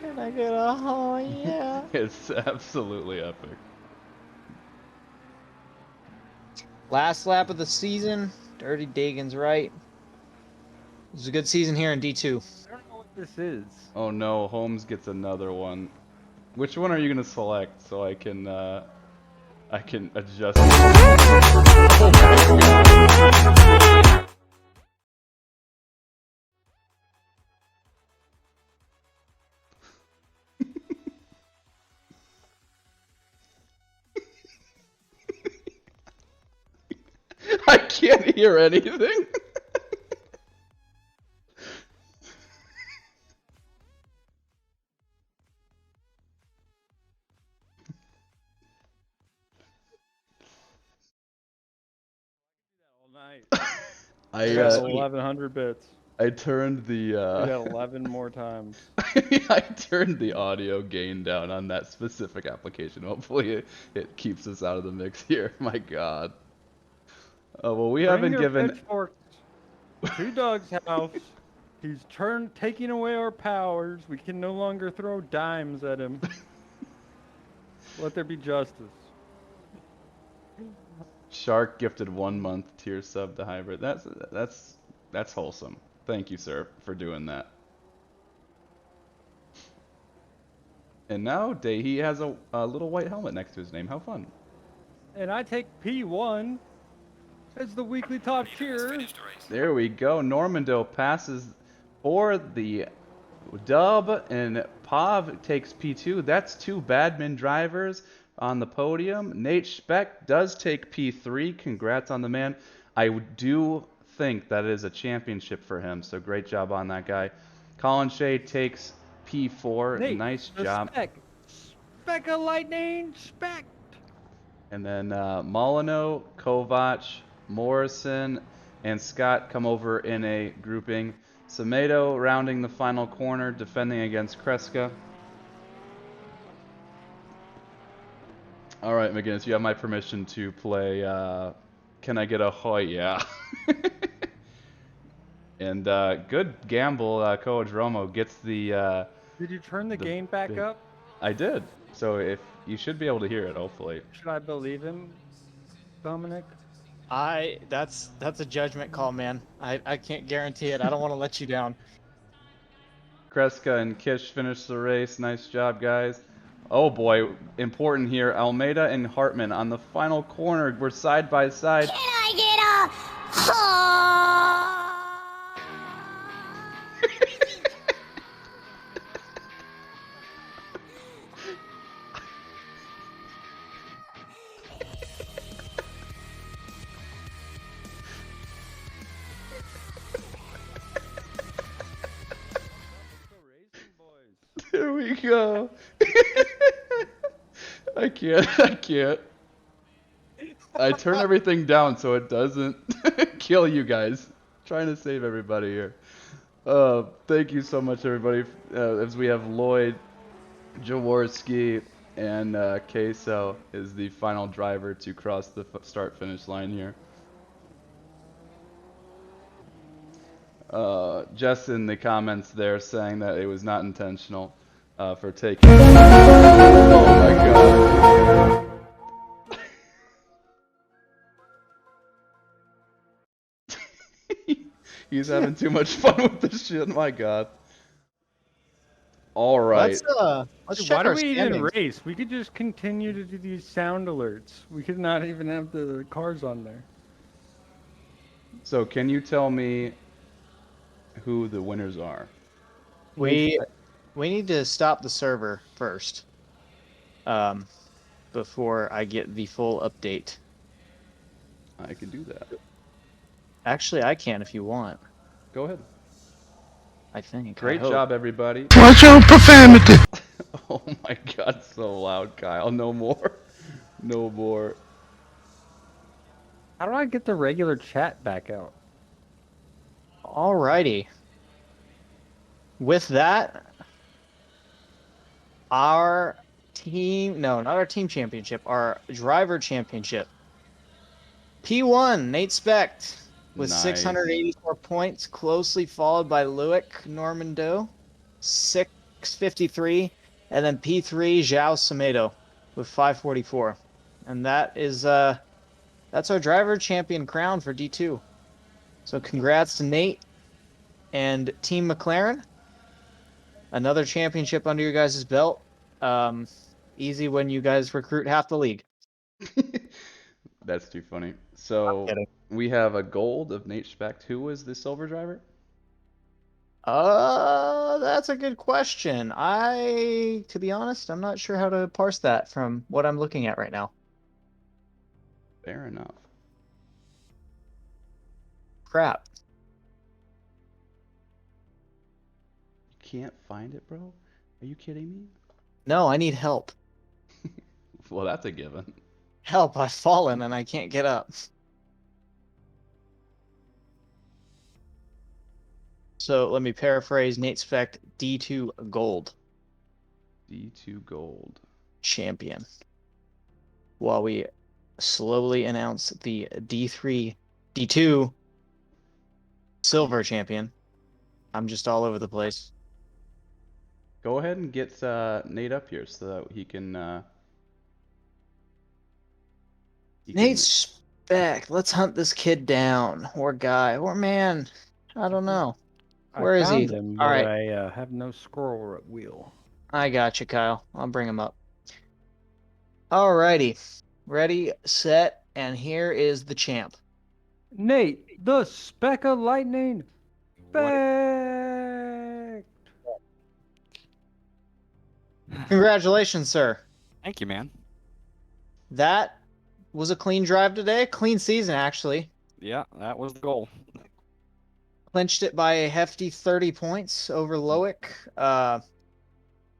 Can I get a oh, yeah? It's absolutely epic. Last lap of the season. Dirty Dagan's right. It was a good season here in D2. I don't know what this is. Oh no, Holmes gets another one. Which one are you gonna select so I can adjust? Oh my God. I can't hear anything. All night. I Trust me. 1100 bits. I turned the Did that 11 more times. I turned the audio gain down on that specific application. Hopefully it keeps us out of the mix here. My God. Oh well, we Bring haven't your given. pitchforks to Doug's house. He's taking away our powers. We can no longer throw dimes at him. Let there be justice. Shark gifted 1 month tier sub to Hybrid. That's wholesome. Thank you, sir, for doing that. And now Daehee has a little white helmet next to his name. How fun! And I take P1 as the weekly top tier. There we go. Normando passes for the dub, and Pav takes P2. That's 2 Badman drivers on the podium. Nate Speck does take P3. Congrats on the man. I do think that is a championship for him, so great job on that guy. Colin Shea takes P4. Nate, nice the job. Speck of lightning, Speck. And then Molyneux, Kovac, Morrison, and Scott come over in a grouping. Semedo rounding the final corner, defending against Kreska. All right, McGuinness, you have my permission to play Can I Get a Hoya? And good gamble. Coadromo gets the. Did you turn the The gain back big- up? I did. So if you should be able to hear it, hopefully. Should I believe him, Dominic? That's a judgment call, man. I can't guarantee it. I don't want to let you down. Kreska and Kish finished the race. Nice job, guys. Oh boy, important here. Almeida and Hartman on the final corner. We're side by side. Can I get a There we go. I can't. I turn everything down so it doesn't kill you guys. Trying to save everybody here. Thank you so much, everybody. As we have Lloyd, Jaworski, and Queso is the final driver to cross the start-finish line here. Jess in the comments there saying that it was not intentional for taking. Oh my god. He's having too much fun with this shit. My god. All right. Let's Dude, check why do our we even standings. race? We could just continue to do these sound alerts. We could not even have the cars on there. So can you tell me who the winners are? We need to stop the server first. Before I get the full update. I can do that. Actually, I can if you want. Go ahead. I think. Great I hope. job, everybody. Watch your profanity. Oh my god, so loud, Kyle. No more. No more. How do I get the regular chat back out? Alrighty. With that, our team, no, not our team championship, our driver championship. P1, Nate Specht with Nice. 684 points, closely followed by Lewick Normando, 653, and then P3, Zhao Semedo with 544. And that is, that's our driver champion crown for D2. So congrats to Nate and Team McLaren. Another championship under your guys' belt. Easy when you guys recruit half the league. That's too funny. So kidding. we have a gold of Nate Specht. Who was the silver driver? That's a good question. To be honest, I'm not sure how to parse that from what I'm looking at right now. Fair enough. Crap. You can't find it, bro? Are you kidding me? No, I need help. Well, that's a given. Help, I've fallen and I can't get up. So let me paraphrase Nate Specht, D2 Gold D2 gold. champion. While we slowly announce the D2 silver champion. I'm just all over the place. Go ahead and get Nate up here so that he can. Nate Specht, let's hunt this kid down, or guy, or man. I don't know. Where I is found he? him, All but right. I have no scroll wheel. I got you, Kyle. I'll bring him up. Alrighty. Ready, set, and here is the champ. Nate, the speck of lightning. What? Speck. Congratulations, sir. Thank you, man. That was a clean drive today. Clean season, actually. Yeah, that was the goal. Clinched it by a hefty 30 points over Loic.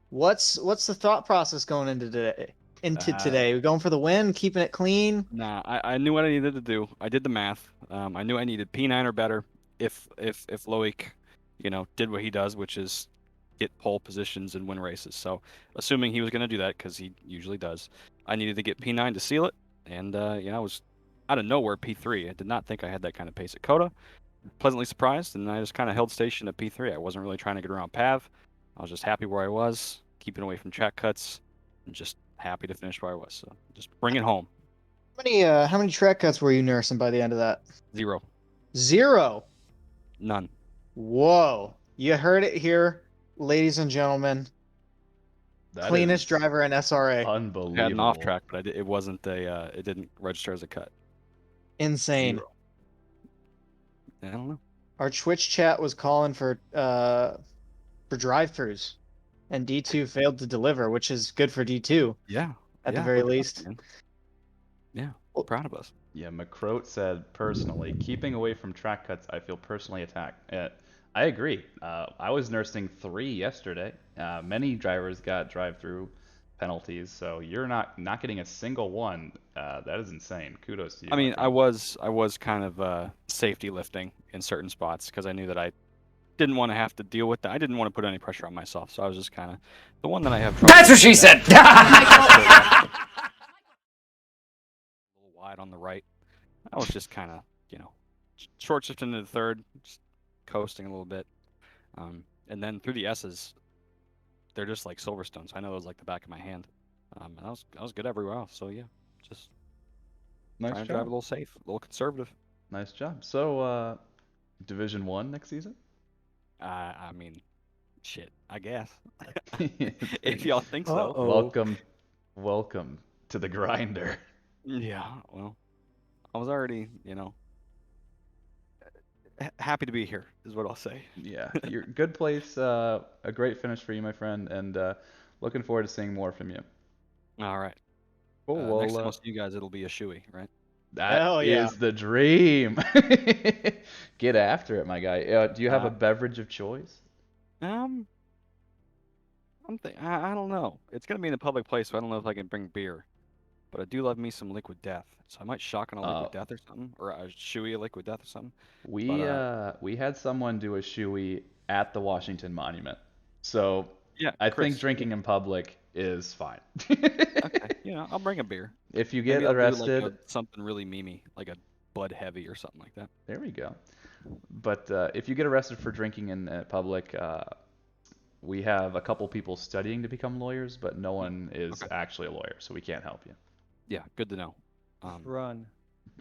What's the thought process going into today? We're going for the win, keeping it clean. Nah, I knew what I needed to do. I did the math. I knew I needed P9 or better if Loic, did what he does, which is get pole positions and win races. So, assuming he was going to do that, because he usually does, I needed to get P9 to seal it. And, I was out of nowhere P3. I did not think I had that kind of pace at Cota. pleasantly surprised, and I just kind of held station at P3. I wasn't really trying to get around Pav. I was just happy where I was, keeping away from track cuts, and just happy to finish where I was. So just bring it home. How many track cuts were you nursing by the end of that? 0. 0. None. Whoa. You heard it here, ladies and gentlemen. That Cleanest is driver in SRA. unbelievable. I had an off track, but it wasn't a. It didn't register as a cut. Insane. 0. I don't know. Our Twitch chat was calling for drive-throughs, and D2 failed to deliver, which is good for D2 Yeah. at the yeah, very look at us, least. man. Yeah. Well- Proud of us. Yeah, McCroat said personally, keeping away from track cuts, I feel personally attacked. I agree. I was nursing 3 yesterday. Many drivers got drive-through penalties, so you're not getting a single one. That is insane. Kudos to you. I my mean, I friend. was kind of safety lifting in certain spots because I knew that I didn't want to have to deal with that. I didn't want to put any pressure on myself, so I was just kind of the one that I have. That's what she said. A little wide on the right. I was just kind of, short shifting into the third, just coasting a little bit, and then through the S's, they're just like Silverstones. I know those like the back of my hand. And I was good everywhere else. So yeah, just Nice trying to drive a job. little safe, a little conservative. Nice job. So, Division 1 next season? I mean, shit, I guess. If y'all think so. Uh-oh. Welcome to the grinder. Yeah, well, I was already, happy to be here, is what I'll say. Yeah, you're good place. A great finish for you, my friend, and looking forward to seeing more from you. All right. Cool. Next time Well, I'll see you guys, it'll be a shoey, right? that Hell yeah. is the dream. Get after it, my guy. Do you have a Uh, beverage of choice? I don't know. It's gonna be in a public place, so I don't know if I can bring beer. But I do love me some Liquid Death, so I might shotgun a Liquid Death or something, or a shoey a Liquid Death or something. We had someone do a shoey at the Washington Monument, so Yeah, I Chris. think drinking in public is fine. Okay, I'll bring a beer. If you get Maybe I'll do arrested, like something really memey, like a Bud Heavy or something like that. there we go. But if you get arrested for drinking in public, we have a couple people studying to become lawyers, but no one is Okay. actually a lawyer, so we can't help you. Yeah, good to know. Run.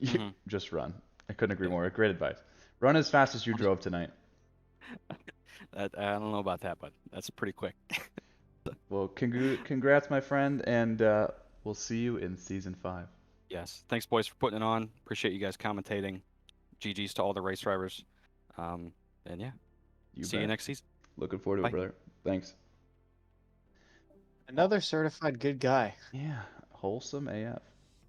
Mhm. Just run. I couldn't agree more. Great advice. Run as fast as you drove tonight. I don't know about that, but that's pretty quick. Well, congrats, my friend, and we'll see you in season 5. Yes. Thanks, boys, for putting it on. Appreciate you guys commentating. GG's to all the race drivers. And yeah, see you bet. next season. Looking forward to Bye. it, brother. Thanks. Another certified good guy. Yeah, wholesome AF.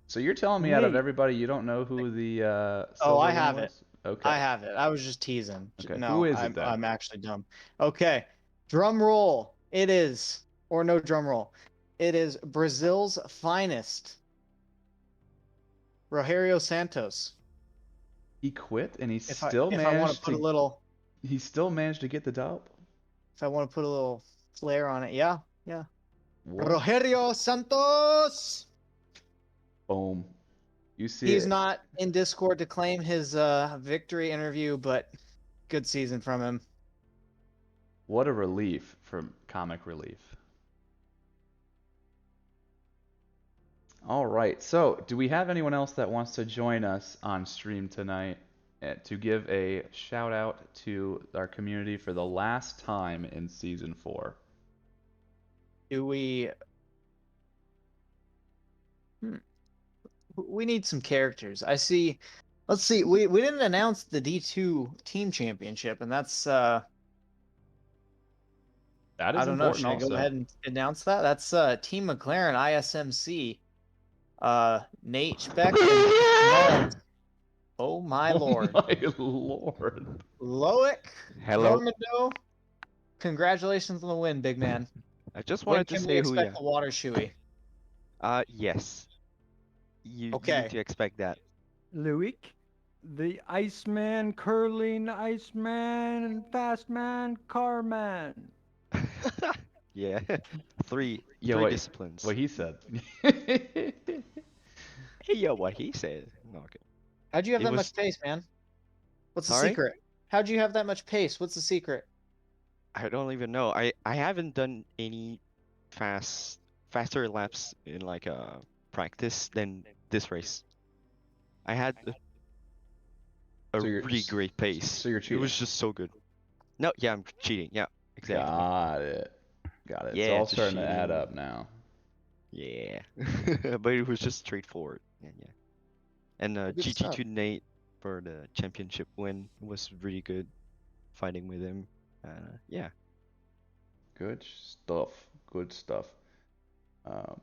So you're telling me out of Nate. everybody, you don't know who the Oh, silver I one have it. was? Okay. I have it. I was just teasing. Okay, No, who is it then? I'm actually dumb. Okay. Drum roll. It is, or no drum roll. It is Brazil's finest, Rogerio Santos. He quit and he If still I want to managed put to a little, he still managed to get the dub. if I want to put a little flair on it, yeah. What? Rogerio Santos. Boom. You see He's it. not in Discord to claim his victory interview, but good season from him. What a relief from comic relief. All right. So, do we have anyone else that wants to join us on stream tonight to give a shout out to our community for the last time in season 4? Do we? We need some characters. I see. Let's see. We didn't announce the D2 team championship, and that's That is I don't know. important Should I also. go ahead and announce that? That's Team McLaren ISMC. Nate Speck and oh my lord. Oh my lord. Loic Hello. Normando. Congratulations on the win, big man. I just When wanted to can we say who you expect the water shoey? Yes. You Okay. need to expect that. Luik, the Iceman, Curling Iceman, and Fastman, Carman. Yeah. Three Yeah, what- disciplines. What he said. Hey, yo, what he said. Okay. How'd you have It that was- much space, man? What's the Sorry? secret? How'd you have that much pace? What's the secret? I don't even know. I haven't done any faster laps in like practice than this race. I had a So you're really great pace. so you're It was cheating. just so good. No, yeah, I'm cheating. Yeah, exactly. Got it. Got it. It's Yeah, all just starting to add cheating. up now. Yeah. But it was just straightforward. Yeah, yeah. And Well, good GG stuff. to Nate for the championship win. It was really good fighting with him. Yeah. Good stuff. Good stuff. Um,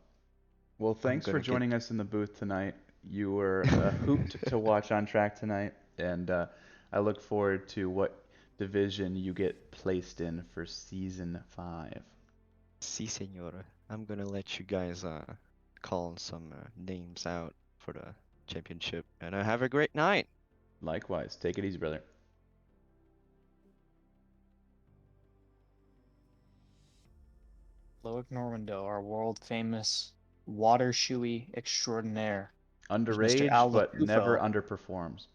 well, I'm thanks for gonna get joining us in the booth tonight. You were a hoot to watch on track tonight, and I look forward to what division you get placed in for season 5. Si, senora. I'm gonna let you guys call some names out for the championship, and have a great night. Likewise. Take it easy, brother. Loic Normando, our world famous water shoey extraordinaire. There's Mr. Underage, Al but never Latufo. underperforms.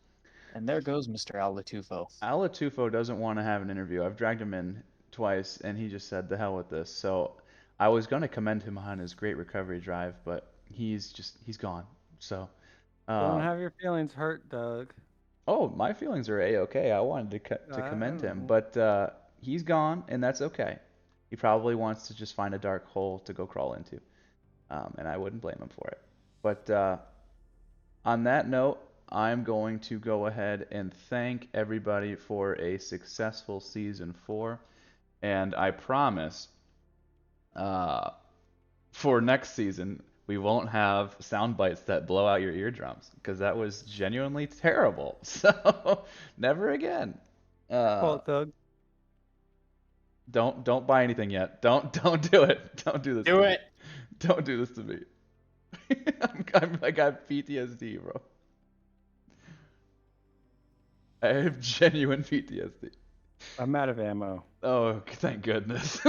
And there goes Mr. Al Latufo. Al Latufo doesn't want to have an interview. I've dragged him in twice, and he just said, "The hell with this." So I was going to commend him on his great recovery drive, but he's gone. So, Don't uh, have your feelings hurt, Doug. oh, my feelings are a-okay. I wanted to I commend him, know. but he's gone, and that's okay. He probably wants to just find a dark hole to go crawl into, and I wouldn't blame him for it. But on that note, I'm going to go ahead and thank everybody for a successful season 4. And I promise, uh, for next season, we won't have sound bites that blow out your eardrums because that was genuinely terrible. So never again. Fault, Doug. Don't buy anything yet. Don't do it. Don't do this Do to me. it. Don't do this to me. I got PTSD, bro. I have genuine PTSD. I'm out of ammo. Oh, thank goodness.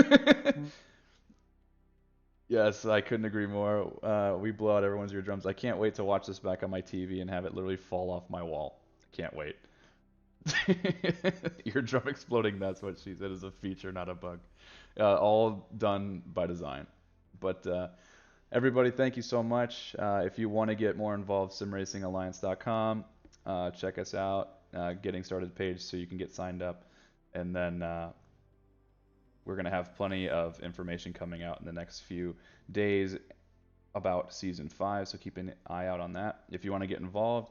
Yes, I couldn't agree more. We blow out everyone's eardrums. I can't wait to watch this back on my TV and have it literally fall off my wall. I can't wait. Eardrum exploding, that's what she said, is a feature, not a bug. All done by design. But everybody, thank you so much. If you want to get more involved, simracingalliance.com. Check us out. Getting started page so you can get signed up. And then we're going to have plenty of information coming out in the next few days about season 5, so keep an eye out on that. If you want to get involved,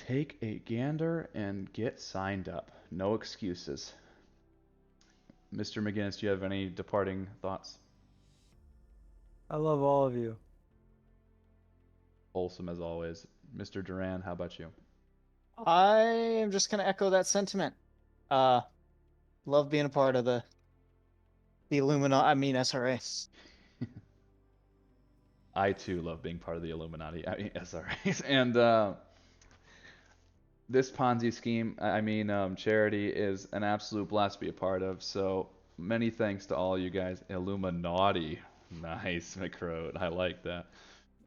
take a gander and get signed up. No excuses. Mr. McGuinness, do you have any departing thoughts? I love all of you. Wholesome as always. Mr. Duran, how about you? I am just gonna echo that sentiment. Love being a part of the Illuminati. I mean SRA. I too love being part of the Illuminati. I mean SRAs. And this Ponzi scheme, charity, is an absolute blast to be a part of. So many thanks to all you guys. Illuminati. Nice, McCroat. I like that.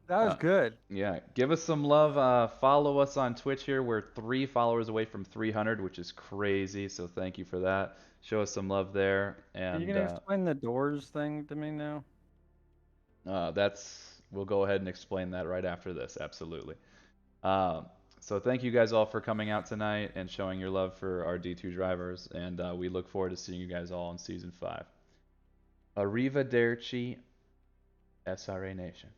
That was good. Yeah, give us some love. Follow us on Twitch here. We're 3 followers away from 300, which is crazy. So thank you for that. Show us some love there. Are And you gonna explain the doors thing to me now? we'll go ahead and explain that right after this. Absolutely. So thank you guys all for coming out tonight and showing your love for our D2 drivers. And we look forward to seeing you guys all in season 5. Arrivederci, SRA Nation.